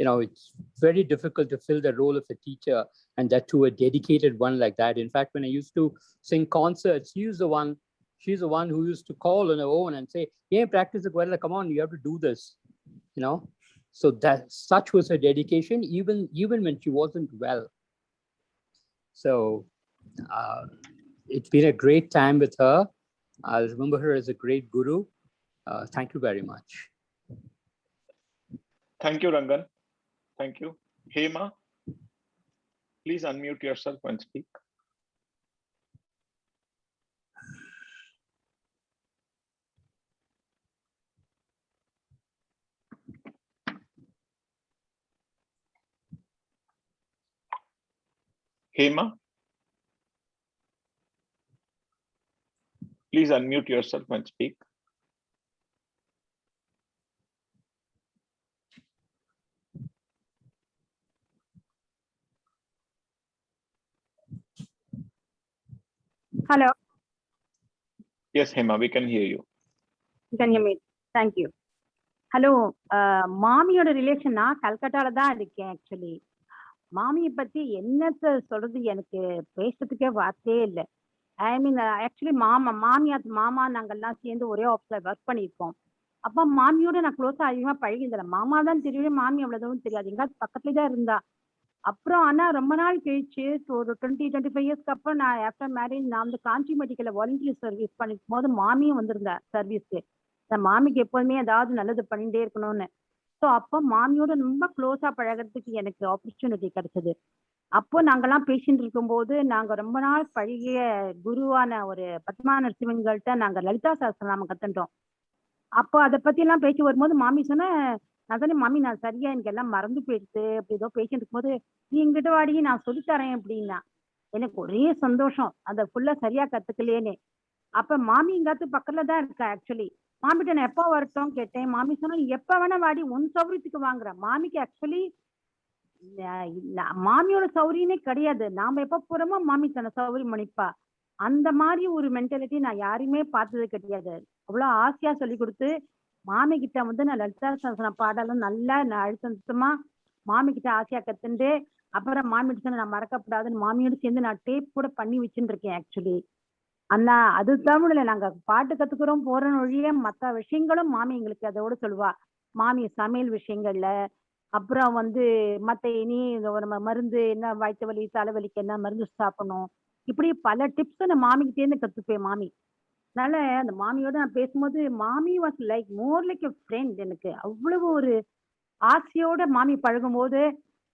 It's very difficult to fill the role of a teacher, and that to a dedicated one like that. In fact, when I used to sing concerts, she's the one who used to call on her own and say, "Hey, practice, come on, you have to do this." So that such was her dedication, even when she wasn't well. So it's been a great time with her. I'll remember her as a great guru. Thank you very much. Thank you, Rangan. Thank you. Hema, please unmute yourself and speak. Hema, please unmute yourself and speak. Hello, Yes, Hema, we can hear you. you can hear me. Thank you. Hello, மாமியோட relation நான் கல்கட்டால தான் இருக்கேன் actually. மாமியை பத்தி என்னத்த சொல்றது, எனக்கு பேசுறதுக்கே வார்த்தையே இல்லை. ஐ மீன் ஆக்சுவலி மாமா நாங்கெல்லாம் சேர்ந்து ஒரே ஆஃபீஸ்ல ஒர்க் பண்ணியிருக்கோம். அப்ப மாமியோட நான் க்ளோஸா அதிகமா பழகிருந்தேன். மாமா தான் தெரியும், மாமி அவ்வளவுதான் தெரியாது, எங்காவது பக்கத்துலயே தான் இருந்தா. அப்புறம் ஆனா ரொம்ப நாள் கழிச்சு ஒரு 20-25 இயர்ஸ்க்கு அப்புறம் நான் ஆஃப்டர் மேரேஜ் நான் வந்து காஞ்சி மெடிக்கல்ல வாலண்டியர் சர்வீஸ் பண்ணிருக்கும் போது மாமியும் வந்திருந்தா சர்வீஸ்க்கு. இந்த மாமிக்கு எப்போதுமே ஏதாவது நல்லது பண்ணிட்டே இருக்கணும்னு. ஸோ அப்போ மாமியோட ரொம்ப க்ளோஸா பழகிறதுக்கு எனக்கு ஆப்பர்ச்சுனிட்டி கிடைச்சது. அப்போ நாங்கெல்லாம் பேசிட்டு இருக்கும்போது நாங்க ரொம்ப நாள் பழகிய குருவான ஒரு பத்மா நரசிம்மன்கள்ட்ட நாங்க லலிதா சஹஸ்ரநாமம் கத்துட்டோம். அப்போ அதை பத்தி எல்லாம் பேசி வரும்போது மாமி சொன்ன, நான் சொன்னேன், மாமி நான் சரியா எனக்கு எல்லாம் மறந்து போயிடுச்சு, அப்படி ஏதோ பேசிட்டு இருக்கும்போது நீ இங்கிட்ட வாடி நான் சொல்லித்தரேன் அப்படின்னா. எனக்கு ஒரே சந்தோஷம், அதை ஃபுல்லா சரியா கத்துக்கலேன்னு. அப்ப மாமி இங்காத்து பக்கத்துல தான் இருக்கா ஆக்சுவலி. மாமிகிட்ட நான் எப்போ வரட்டும் கேட்டேன். மாமி சொன்னா, நீ எப்ப வேணா வாடி, உன் சௌகரியத்துக்கு வாங்குற. மாமிக்கு ஆக்சுவலி மாமியோட சௌரியமே கிடையாது, நாம எப்ப போறோமோ மாமி தன்னை சௌகரியம் பண்ணிப்பா. அந்த மாதிரி ஒரு மென்டாலிட்டி நான் யாரையுமே பார்த்தது கிடையாது. அவ்வளவு ஆசையா சொல்லி கொடுத்து மாமி கிட்ட வந்து நான் லலிதா சஹஸ்ரநாமம் பாடலும் நல்லா நான் அழுத்தமா மாமி கிட்ட ஆசையா கத்துண்டு, அப்புறம் மாமிட்டு சொன்ன நான் மறக்கப்படாதுன்னு மாமியோட சேர்ந்து நான் டேப் கூட பண்ணி வச்சுட்டு இருக்கேன் ஆக்சுவலி. அண்ணா அது தமிழ்ல நாங்க பாட்டு கத்துக்கிறோம் போற வழியே மற்ற விஷயங்களும் மாமி எங்களுக்கு அதோட சொல்லுவா. மாமி சமையல் விஷயங்கள்ல, அப்புறம் வந்து மத்த இனி நம்ம மருந்து என்ன வயிற்று வலி தலைவலிக்கு என்ன மருந்து சாப்பிடணும், இப்படி பல டிப்ஸ் நான் மாமிக்கிட்டே இருந்து கத்துப்பேன் மாமி. அதனால அந்த மாமியோட நான் பேசும்போது மாமி was like more like a friend. எனக்கு அவ்வளவு ஒரு ஆசையோட மாமி பழகும் போது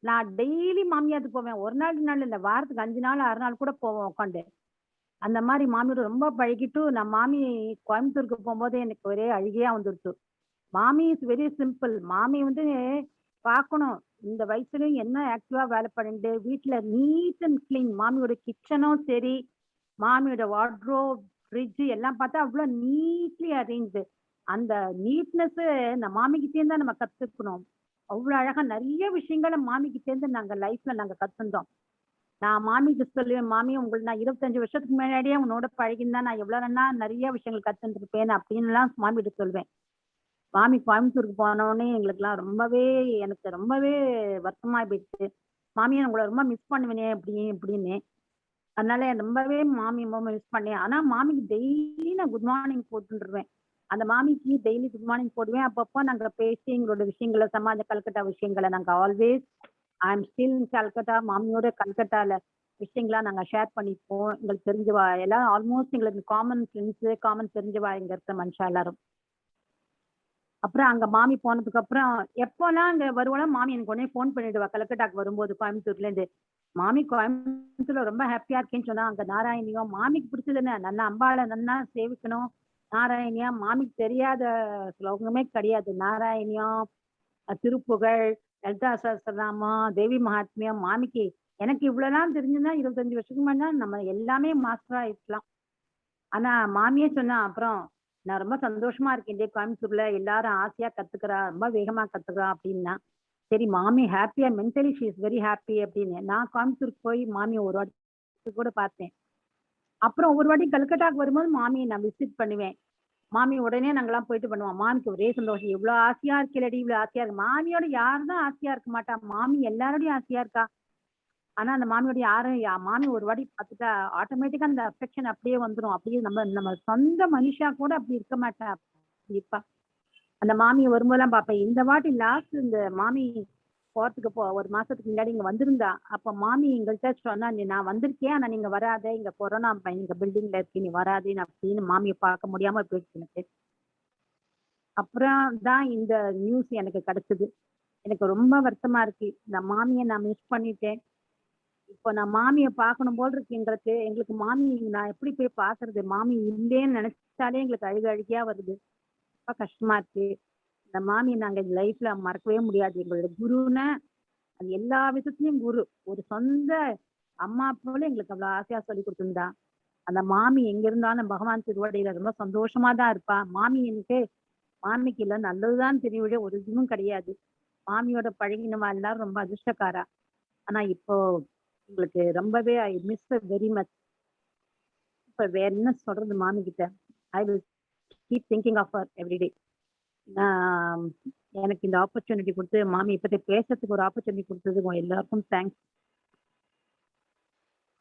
நான் டெய்லி மாமியாத்துக்கு போவேன். ஒரு நாள் 2 நாள் இல்லை, வாரத்துக்கு 5 நாள் 6 நாள் கூட போவேன் உட்காந்து. அந்த மாதிரி மாமியோட ரொம்ப பழகிட்டு நான் மாமி கோயம்புத்தூருக்கு போகும்போது எனக்கு ஒரே அழுகையா வந்துடுச்சு. மாமி இஸ் வெரி சிம்பிள். மாமி வந்து பார்க்கணும் இந்த வயசுலயும் என்ன ஆக்டிவா வேலை பண்ணிட்டு வீட்டுல நீட் அண்ட் கிளீன். மாமியோட கிச்சனும் சரி, மாமியோட வார்ட்ரோப் ஃப்ரிட்ஜ் எல்லாம் பார்த்தா அவ்வளவு நீட்லி அரேஞ்சு. அந்த நீட்னஸ் நம்ம மாமிக்கிட்டே தான் நம்ம கத்துக்கணும். அவ்வளவு அழகா நிறைய விஷயங்களை மாமிக்கிட்டே இருந்து நாங்க லைஃப்ல நாங்க கத்துட்டோம். நான் மாமிக்கு சொல்லுவேன், மாமி உங்களுக்கு நான் 25 வருஷத்துக்கு முன்னாடியே உன்னோட பழகினா நான் எவ்வளவுன்னா நிறைய விஷயங்கள் கத்துட்டு இருப்பேன் அப்படின்னு எல்லாம் மாமிகிட்ட சொல்லுவேன். மாமி கோயம்புத்தூருக்கு போனோடனே எங்களுக்குலாம் எனக்கு ரொம்பவே வருத்தமா போயிடுச்சு. மாமியை உங்களை ரொம்ப மிஸ் பண்ணுவேனே அப்படின்னு. அதனால ரொம்பவே மாமி ரொம்ப மிஸ் பண்ணேன். ஆனா மாமிக்கு டெய்லி நான் குட் மார்னிங் போட்டுருவேன். அந்த மாமிக்கு டெய்லி குட் மார்னிங் போடுவேன். அப்பப்போ நாங்க பேசி எங்களோட விஷயங்களை, சமாஜ கல்கட்டா விஷயங்களை நாங்க always I am still in Calcutta, மாமியோட கல்கட்டால விஷயங்களா நாங்க ஷேர் பண்ணிப்போம். எங்களுக்கு தெரிஞ்சவா எல்லாம் ஆல்மோஸ்ட் எங்களுக்கு காமன் ஃப்ரெண்ட்ஸு, காமன் தெரிஞ்சவா இங்க இருக்க மனுஷா எல்லாரும். அப்புறம் அங்க மாமி போனதுக்கு அப்புறம் எப்போலாம் அங்க வருவோம்னா மாமி எனக்கு உடனே ஃபோன் பண்ணிடுவா. கல்கட்டாக்கு வரும்போது கோயம்புத்தூர்ல இருந்து, மாமி கோயம்புத்தூர்ல ரொம்ப ஹாப்பியா இருக்கேன்னு சொன்னா, அங்க நாராயணியம் மாமிக்கு பிடிச்சதுன்னு நல்லா அம்பாளை நன்னா சேவிக்கணும். நாராயணியம் மாமிக்கு தெரியாத ஸ்லோகமே கிடையாது. நாராயணியம், திருப்புகழ், லலிதா சஹஸ்ரநாமம், தேவி மகாத்மியம் மாமிக்கு எனக்கு இவ்வளவுலாம் தெரிஞ்சுன்னா 25 வருஷத்துக்கு முன்னாடி நம்ம எல்லாமே மாஸ்டரா இருக்கலாம். ஆனா மாமியே சொன்னா அப்புறம் நான் ரொம்ப சந்தோஷமா இருக்கேன் கோயம்புத்தூர்ல எல்லாரும் ஆசையா கத்துக்கிறா, ரொம்ப வேகமா கத்துக்கிறா அப்படின்னா. சரி மாமி ஹாப்பியா mentally she is very happy அப்படின்னு. நான் கோயம்புத்தூருக்கு போய் மாமியை ஒரு வாட்டி கூட பார்த்தேன். அப்புறம் ஒரு வாட்டி கல்கட்டாக்கு வரும்போது மாமியை நான் விசிட் பண்ணுவேன். மாமி உடனே நாங்கெல்லாம் போயிட்டு பண்ணுவோம். மாமிக்கு ஒரே சந்தோஷம், இவ்வளவு ஆசையா இருக்கலடி, இவ்வளவு ஆசையா இருக்கு. மாமியோட யாருதான் ஆசையா இருக்க மாட்டா, மாமி எல்லாரோடையும் ஆசையா இருக்கா. ஆனா அந்த மாமியோட மாமி ஒரு வாட்டி பார்த்துட்டா ஆட்டோமேட்டிக்கா அந்த அஃபெக்ஷன் அப்படியே வந்துடும். அப்படியே நம்ம சொந்த மனுஷா கூட அப்படி இருக்க மாட்டா இப்ப. அந்த மாமி வரும்போதெல்லாம் பார்ப்பேன். இந்த வாட்டி லாஸ்ட் இந்த மாமி போறதுக்கு ஒரு மாசத்துக்கு முன்னாடி இங்க வந்திருந்தா. அப்ப மாமி எங்கள்கிட்ட சொன்னா, நான் வந்திருக்கேன் ஆனா நீங்க வராத, இங்க கொரோனா இங்க பில்டிங்ல இருக்கு, நீ வராதுன்னு அப்படின்னு மாமியை பார்க்க முடியாம போயிடுச்சு எனக்கு. அப்புறம் தான் இந்த நியூஸ் எனக்கு கிடைச்சது. எனக்கு ரொம்ப வருத்தமா இருக்கு. இந்த மாமியை நான் மிஸ் பண்ணிட்டேன். இப்போ நான் மாமியை பார்க்கணும் போல் இருக்கு எங்களுக்கு மாமி நான் எப்படி போய் பாக்குறது? மாமி இல்லேன்னு நினைச்சாலே எங்களுக்கு அழுகையா வருது. ரொம்ப கஷ்டமா இருக்கு. இந்த மாமியை நாங்க லைஃப்ல மறக்கவே முடியாது. எங்களோட குருன்னா அது எல்லா விஷயத்துலயும் குரு. ஒரு சொந்த அம்மா போல எங்களுக்கு அவ்வளவு ஆசையா சொல்லி கொடுத்துருந்தா. அந்த மாமி எங்க இருந்தாலும் பகவான் திருவடியில ரொம்ப சந்தோஷமா தான் இருப்பா. மாமிக்கு இல்ல நல்லதுதான் தெரியுது, ஒரு இதுவும் கிடையாது. மாமியோட பழகினவா எல்லாரும் ரொம்ப அதிர்ஷ்டக்காரா. ஆனா இப்போ உங்களுக்கு ரொம்பவே ஐ மிஸ் வெரி மச். இப்ப வேற என்ன சொல்றது மாமி கிட்ட? I will keep thinking of her everyday. எனக்கு இந்த ஆப்பர்ச்சுனிட்டி கொடுத்து மாமி இப்ப பேசுறதுக்கு ஒரு ஆப்பர்ச்சுனிட்டி கொடுத்தது எல்லாருக்கும் thanks.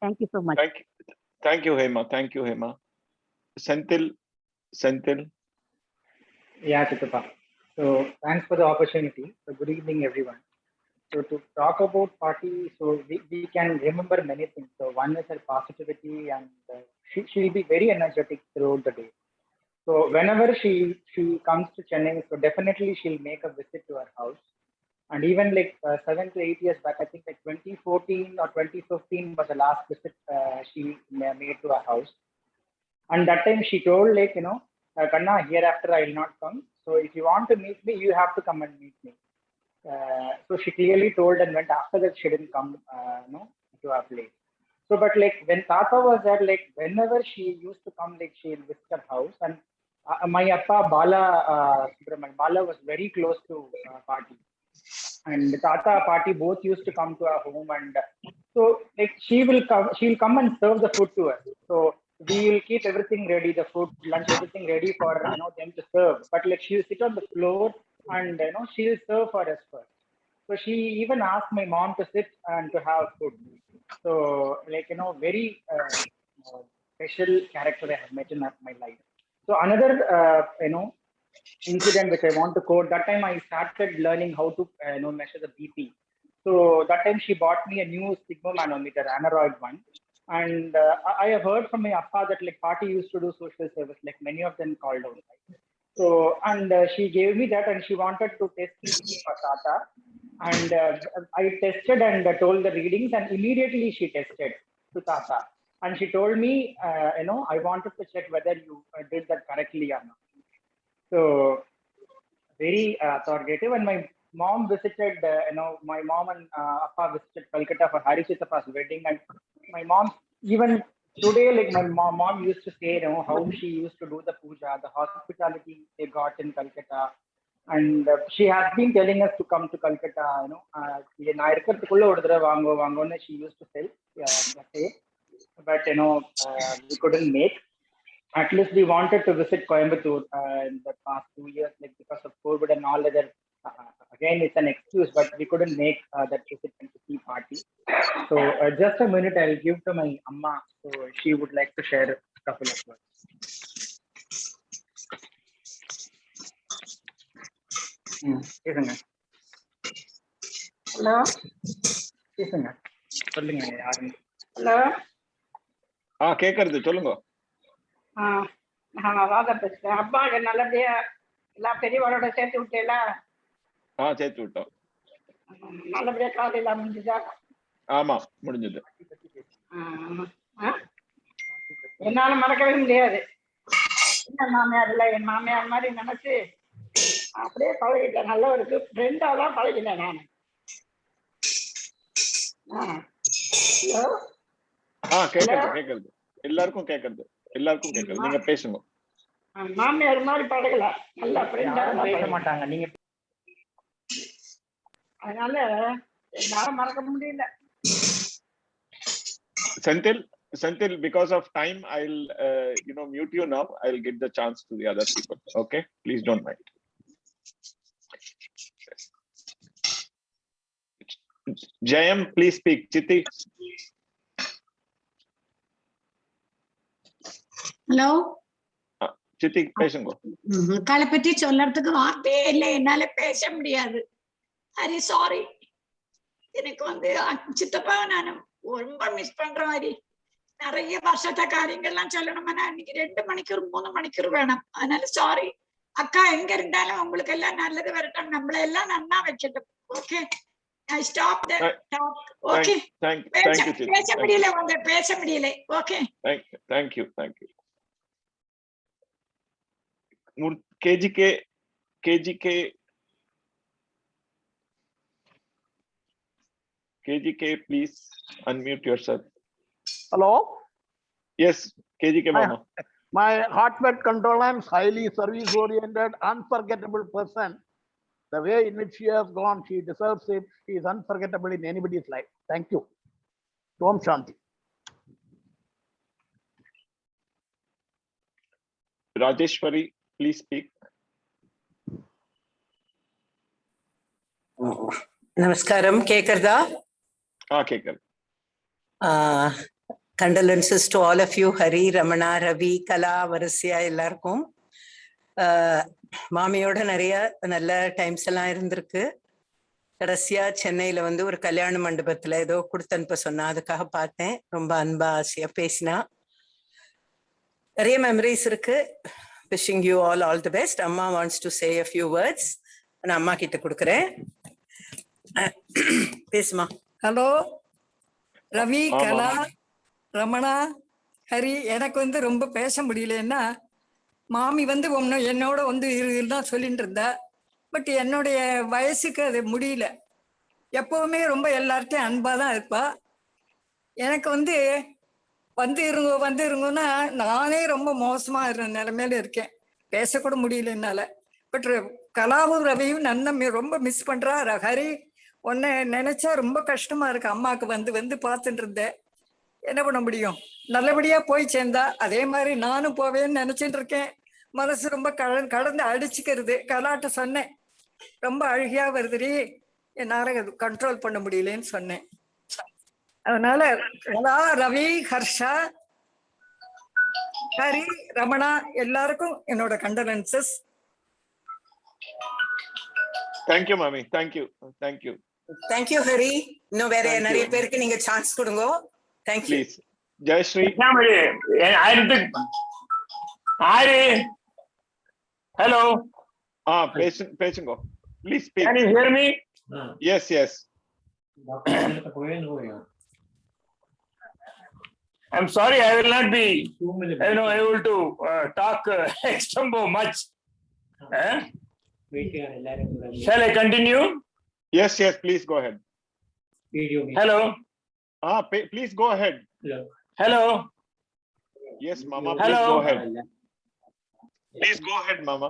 Thank you so much. Thank you, Hema. Thank you, Hema. Senthil. Yeah, Chitapa. So thanks for the opportunity. So good evening, everyone. So to talk about Party, so we can remember many things. So one is her positivity, and she'll be very energetic throughout the day. So whenever she comes to Chennai, so definitely she'll make a visit to her house. And even like 7 to 8 years back, I think like 2014 or 2015 was the last visit she made to her house. And that time she told like, Kanna, hereafter I will not come. So if you want to meet me, you have to come and meet me. So she clearly told and went. After that, she didn't come to our place. So, but like when Tata was there, like whenever she used to come, like she'll visit her house. And my appa Bala Bala was very close to Party. And Tata Party both used to come to our home, and so like she'll come and serve the food to us. So we will keep everything ready, the food, lunch, everything ready for them to serve. But like she'll sit on the floor and she'll serve for us first. So she even asked my mom to sit and to have food. So like very special character I have met in my life. So another incident which I want to quote, that time I started learning how to measure the BP. So that time she bought me a new sphygmomanometer, Aneroid one. And I have heard from my appa that like Party used to do social service, like many of them called out. Right? So and she gave me that, and she wanted to test BP for Tata. And I tested and told the readings, and immediately she tested to Tata. And she told me, I wanted to check whether you did that correctly or not. So very authoritative. And my mom visited, my mom and Appa visited Calcutta for Hari Chitappa's wedding. And my mom, even today, like my mom used to say, how she used to do the puja, the hospitality they got in Calcutta. And she has been telling us to come to Calcutta, she used to say, but we couldn't make. At least we wanted to visit Coimbatore in the past 2 years, like because of COVID and all other again, it's an excuse, but we couldn't make that visit to tea party. So just a minute, I'll give to my amma. So she would like to share a couple of words. பேசுங்க. Hello பேசுங்க, சொல்லுங்க யாருன்னு. Hello கேக்குறது சொல்லுங்க. நான் ராதா பேசுறேன். அப்பா நல்லபடியா எல்லா பெரியவாளோட சேர்த்து விட்டேல? சேர்த்து விட்டோம். நல்லபடியா காலையில முடிஞ்சுதா? ஆமா, முடிஞ்சது. என்னால மறக்கவே முடியாது. என்ன மாமியார் இல்ல, என் மாமியார் மாதிரி நினைச்சு அப்படியே பழகிட்டேன். நல்ல ஒரு ஃப்ரெண்டா தான் பழகினேன் நான். கேக்குறது எல்லாருக்கும் கேக்குறது நீங்க பேசுங்க. மாமியார் மாதிரி பழகல, நல்ல ஃப்ரெண்டா பேச மாட்டாங்க நீங்க. அதனால என்னால மறக்க முடியல. Senthil, because of time, I'll mute you now. I'll give the chance to the other people. Okay, please don't mind. Jayam, please speak. Chitti. Hello சித்தி பேசுங்க. அக்காளை பற்றி சொல்லறதுக்கு வார்த்தையே இல்லை, என்னால பேச முடியாது. ஹரி சாரி. எனக்கு சித்தப்பாவை நான் ரொம்ப மிஸ் பண்ற மாதிரி நிறைய வருஷத்த காரியங்கள்லாம் சொல்லணும்னா இன்னைக்கு 2 மணிக்கூர் 3 மணிக்கூர் வேணும். அதனால சாரி. அக்கா எங்க இருந்தாலும் உங்களுக்கு எல்லாம் நல்லது வரட்டும், நம்மள எல்லாம் நன்னா வச்சிட்டோம். Okay, I stop the talk. Okay. Thank you. பேச முடியல, பேச முடியல. Okay. Thank you. KGK, please unmute yourself. Hello. Yes, KGK Mama. My heartfelt condolence, highly service-oriented, unforgettable person. The way in which she has gone, she deserves it. She is unforgettable in anybody's life. Thank you. Om Shanti. Rajeshwari, please speak. Namaskaram. Kekarda. Kekar. Condolences to all of you, Hari, Ramana, Ravi, Kala, Varasya, ellarkum. மாமியோட நிறைய நல்ல times எல்லாம் இருந்திருக்கு. கடைசியா சென்னையில ஒரு கல்யாண மண்டபத்துல ஏதோ கொடுத்து அனுப்ப சொன்னா, அதுக்காக பார்த்தேன். ரொம்ப அன்பா ஆசையா பேசினா. நிறைய மெமரிஸ் இருக்கு. Wishing you all the best. அம்மா wants to say a few words. நான் அம்மா கிட்ட கொடுக்குறேன். பேசுமா. ஹலோ ரவி, கலா, ரமணா, ஹரி. எனக்கு ரொம்ப பேச முடியலன்னா, மாமி என்னோட தான் சொல்லிட்டு இருந்தா. பட் என்னுடைய வயசுக்கு அது முடியல. எப்பவுமே ரொம்ப எல்லார்ட்டையும் அன்பா தான் இருப்பா. எனக்கு இருங்கன்னா நானே ரொம்ப மோசமா இருந்த நிலைமையில இருக்கேன். பேசக்கூட முடியல என்னால. பட் கலாவும் ரவியும் ரொம்ப மிஸ் பண்றா. ஹரி, உன்னை நினைச்சா ரொம்ப கஷ்டமா இருக்கு. அம்மாவுக்கு பார்த்துட்டு இருந்தேன். என்ன பண்ண முடியும்? நல்லபடியா போய் சேர்ந்தா. அதே மாதிரி நானும் போவேன்னு நினைச்சிட்டு இருக்கேன். மனசு ரொம்ப கடந்து அடிச்சுக்கிறது. கலாட்ட சொன்னேன், ரொம்ப அழுகியா வருதுடி, என்னால கண்ட்ரோல் பண்ண முடியலன்னு சொன்னேன். அதனால கலா, ரவி, ஹர்ஷா, ஹரி, ரமணா எல்லாருக்கும் என்னோட condolences. Thank you, Mami. Thank you. Thank you, Hari. இன்னும் வேற நிறைய பேருக்கு நீங்க சான்ஸ் கொடுங்க. Thank you. Please. Jayashree. Hello. பேசுங்க. Please speak. Can you hear me? Yes. I'm sorry, I will not be able to talk extempo much. Shall I continue? Yes, please go ahead. Hello. Please go ahead. Hello. Yes, Mama. Hello. Please go ahead. Please go ahead, Mama.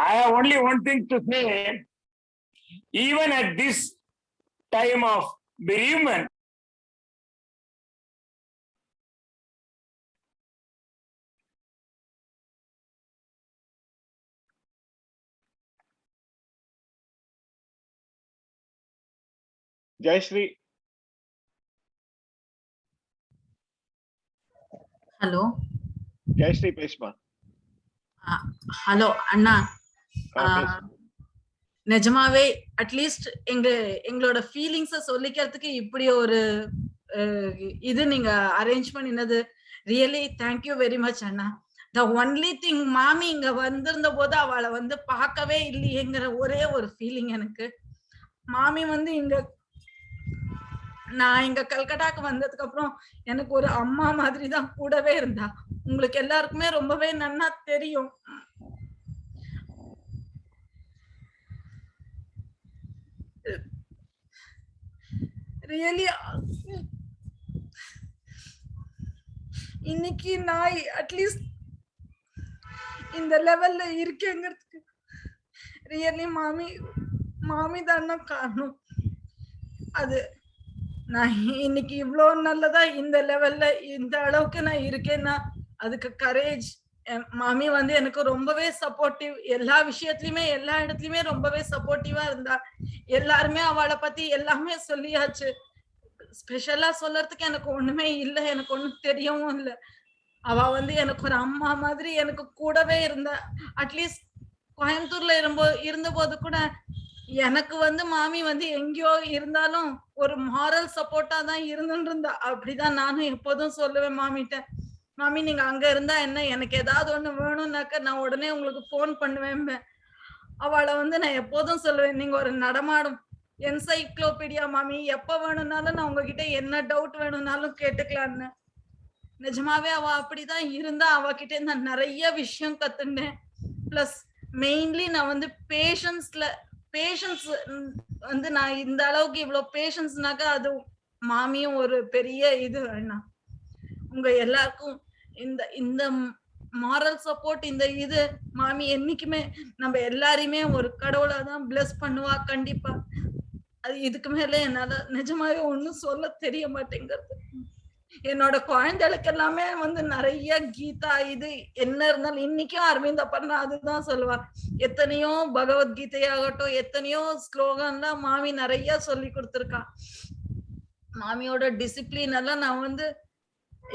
I have only one thing to say. Even at this time of bereavement, Jayashree. Hello Jayashree பேசுமா. Hello அண்ணா பேசு. நிஜமாவே at least எங்களோட ஃபீலிங்ஸை சொல்லிக்கிறதுக்கு இப்படி ஒரு இது நீங்க arrange பண்ணினது really thank you very much Anna. The only thing மாமி இங்க வந்திருந்த போது அவளை வந்து பார்க்கவே இல்லையேங்கிற ஒரே ஒரு ஃபீலிங் எனக்கு. மாமி வந்து நான் இங்க கல்கட்டாக்கு வந்ததுக்கு அப்புறம் எனக்கு ஒரு அம்மா மாதிரி தான் கூடவே இருந்தா. உங்களுக்கு எல்லாருக்குமே ரொம்பவே நன்னா தெரியும். ரியலி இன்னைக்கு நான் அட்லீஸ்ட் இந்த லெவல்ல இருக்கேங்கிறதுக்கு ரியலி மாமி தானே காரணம். அது நான் இன்னைக்கு இவ்வளோ நல்லதா இந்த லெவல்ல இந்த அளவுக்கு நான் இருக்கேன்னா அதுக்கு கரேஜ். மாமி வந்து எனக்கு ரொம்பவே சப்போர்ட்டிவ். எல்லா விஷயத்துலயுமே எல்லா இடத்துலயுமே ரொம்பவே சப்போர்ட்டிவா இருந்தா. எல்லாருமே அவளை பத்தி எல்லாமே சொல்லியாச்சு. ஸ்பெஷலா சொல்றதுக்கு எனக்கு ஒண்ணுமே இல்லை, எனக்கு ஒண்ணும் தெரியவும் இல்லை. அவ வந்து எனக்கு ஒரு அம்மா மாதிரி எனக்கு கூடவே இருந்தா. அட்லீஸ்ட் கோயம்புத்தூர்ல இருந்த போது கூட எனக்கு வந்து மாமி வந்து எங்கேயோ இருந்தாலும் ஒரு மாரல் சப்போர்ட்டா தான் இருந்துட்டு இருந்தா. அப்படிதான் நானும் எப்போதும் சொல்லுவேன் மாமிட்ட, மாமி நீங்க அங்க இருந்தா என்ன, எனக்கு ஏதாவது ஒண்ணு வேணும்னாக்க நான் உடனே உங்களுக்கு போன் பண்ணுவேன். அவளை வந்து நான் எப்போதும் சொல்லுவேன், நீங்க ஒரு நடமாடும் என்சைக்ளோபீடியா மாமி, எப்ப வேணும்னாலும் நான் உங்ககிட்ட என்ன டவுட் வேணும்னாலும் கேட்டுக்கலான்னு. நிஜமாவே அவ அப்படிதான் இருந்தா. அவகிட்ட நான் நிறைய விஷயம் கத்துட்டேன். பிளஸ் மெயின்லி நான் வந்து பேஷன்ஸ் வந்து நான் இந்த அளவுக்கு இவ்வளவு பேஷன்ஸ்னாக்கா அது மாமியும் ஒரு பெரிய இது அண்ணா. உங்க எல்லாருக்கும் இந்த மாரல் சப்போர்ட் இந்த இது மாமி என்னைக்குமே நம்ம எல்லாரையுமே ஒரு கடவுளா தான் பிளஸ் பண்ணுவா கண்டிப்பா. அது இதுக்கு மேல என்னால நிஜமாவே ஒண்ணும் சொல்ல தெரிய மாட்டேங்கிறது. என்னோட குழந்தைகளுக்கு எல்லாமே வந்து நிறைய கீதா இது என்ன இருந்தாலும் இன்னைக்கும் அரவிந்த் அப்பர்னா அதுதான் சொல்லுவா. எத்தனையோ பகவத்கீதையாகட்டும் எத்தனையோ ஸ்லோகன்லாம் மாமி நிறைய சொல்லி கொடுத்துருக்கா. மாமியோட டிசிப்ளின் எல்லாம் நான் வந்து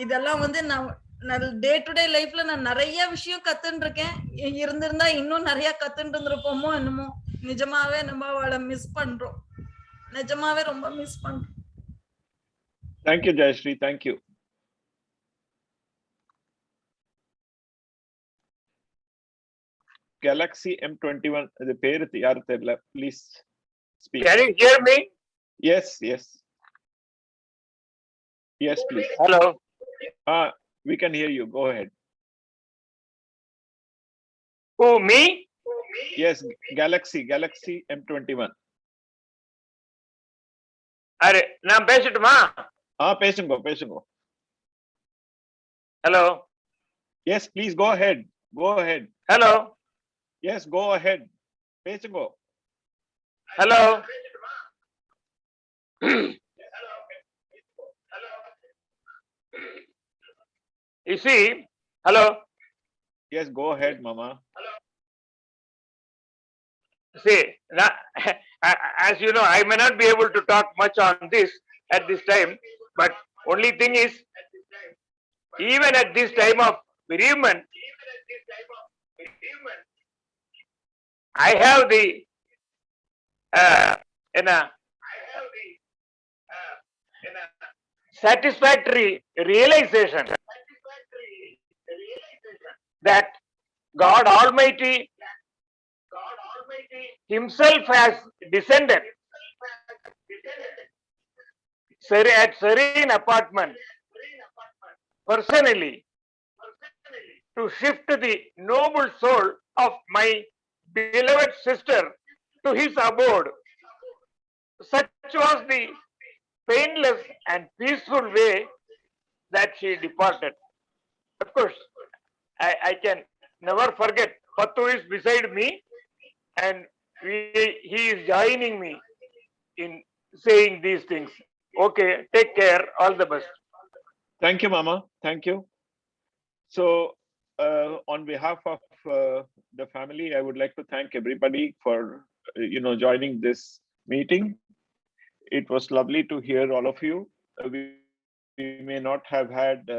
இதெல்லாம் வந்து நான் டே டு டே லைஃப்ல நான் நிறைய விஷயம் கத்துன்னு இருக்கேன். இருந்திருந்தா இன்னும் நிறைய கத்துட்டு இருந்திருப்போமோ என்னமோ. நிஜமாவே நம்ம அவளை மிஸ் பண்றோம். நிஜமாவே ரொம்ப மிஸ் பண்றோம். Thank you, Jayashree. Thank you. Galaxy M21. The பேரு யாரு தெரியல. Please speak. Can you hear me? Yes, yes. Yes, please. Hello. We can hear you. Go ahead. Who, me? Yes, Galaxy M21. Array நான் பேசட்டுமா? பேசுங்க. Hello. Yes, please go ahead. Hello. Yes, go ahead. பேசுங்க. Hello. You see, hello. Yes, go ahead, Mama. See, now, as you know, I may not be able to talk much on this at this time, but only thing is, even at this time of bereavement, I have the satisfactory realization that God Almighty Himself has descended at Serene Apartment personally to shift the noble soul of my beloved sister to his abode. Such was the painless and peaceful way that she departed. Of course, I can never forget. Pattu is beside me and he is joining me in saying these things. Okay, take care. All the best. Thank you, Mama. Thank you. So, on behalf of the family, I would like to thank everybody for joining this meeting. It was lovely to hear all of you. We may not have had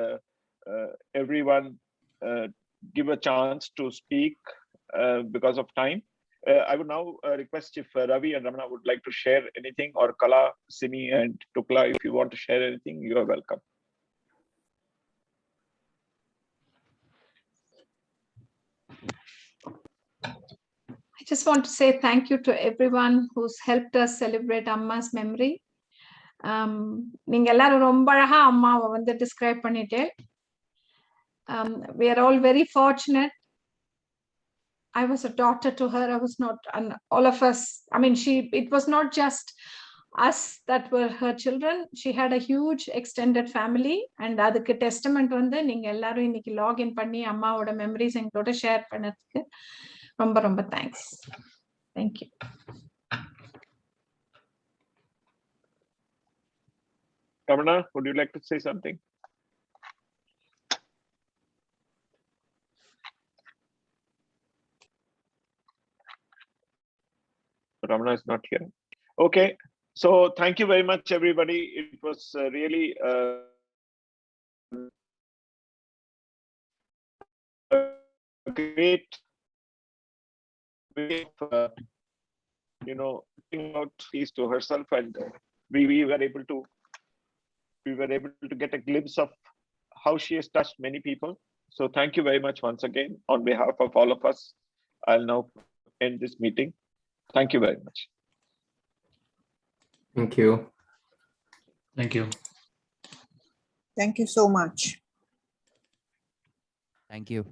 everyone give a chance to speak because of time. I would now request if Ravi and Ramana would like to share anything, or Kala, Simi, and Tukla, if you want to share anything, you are welcome. I just want to say thank you to everyone who's helped us celebrate Amma's memory. நீங்க எல்லாரும் ரொம்ப அழகா அம்மாவை வந்து describe பண்ணிட்டு. We are all very fortunate. I was a daughter to her. I was not, and all of us, I mean, it was not just us that were her children. She had a huge extended family, and அதுக்கு testament வந்து நீங்க எல்லாரும் இன்னைக்கு login பண்ணி அம்மாவோட memories எங்களோட share பண்ணதுக்கு ரொம்ப ரொம்ப thanks. Thank you. Ramana, would you like to say something? Ramana is not here. Okay, so thank you very much, everybody. It was really a great way of, putting out these to herself, and we were able to get a glimpse of how she has touched many people. So thank you very much once again on behalf of all of us. I'll now end this meeting. Thank you very much. Thank you. Thank you. Thank you so much. Thank you.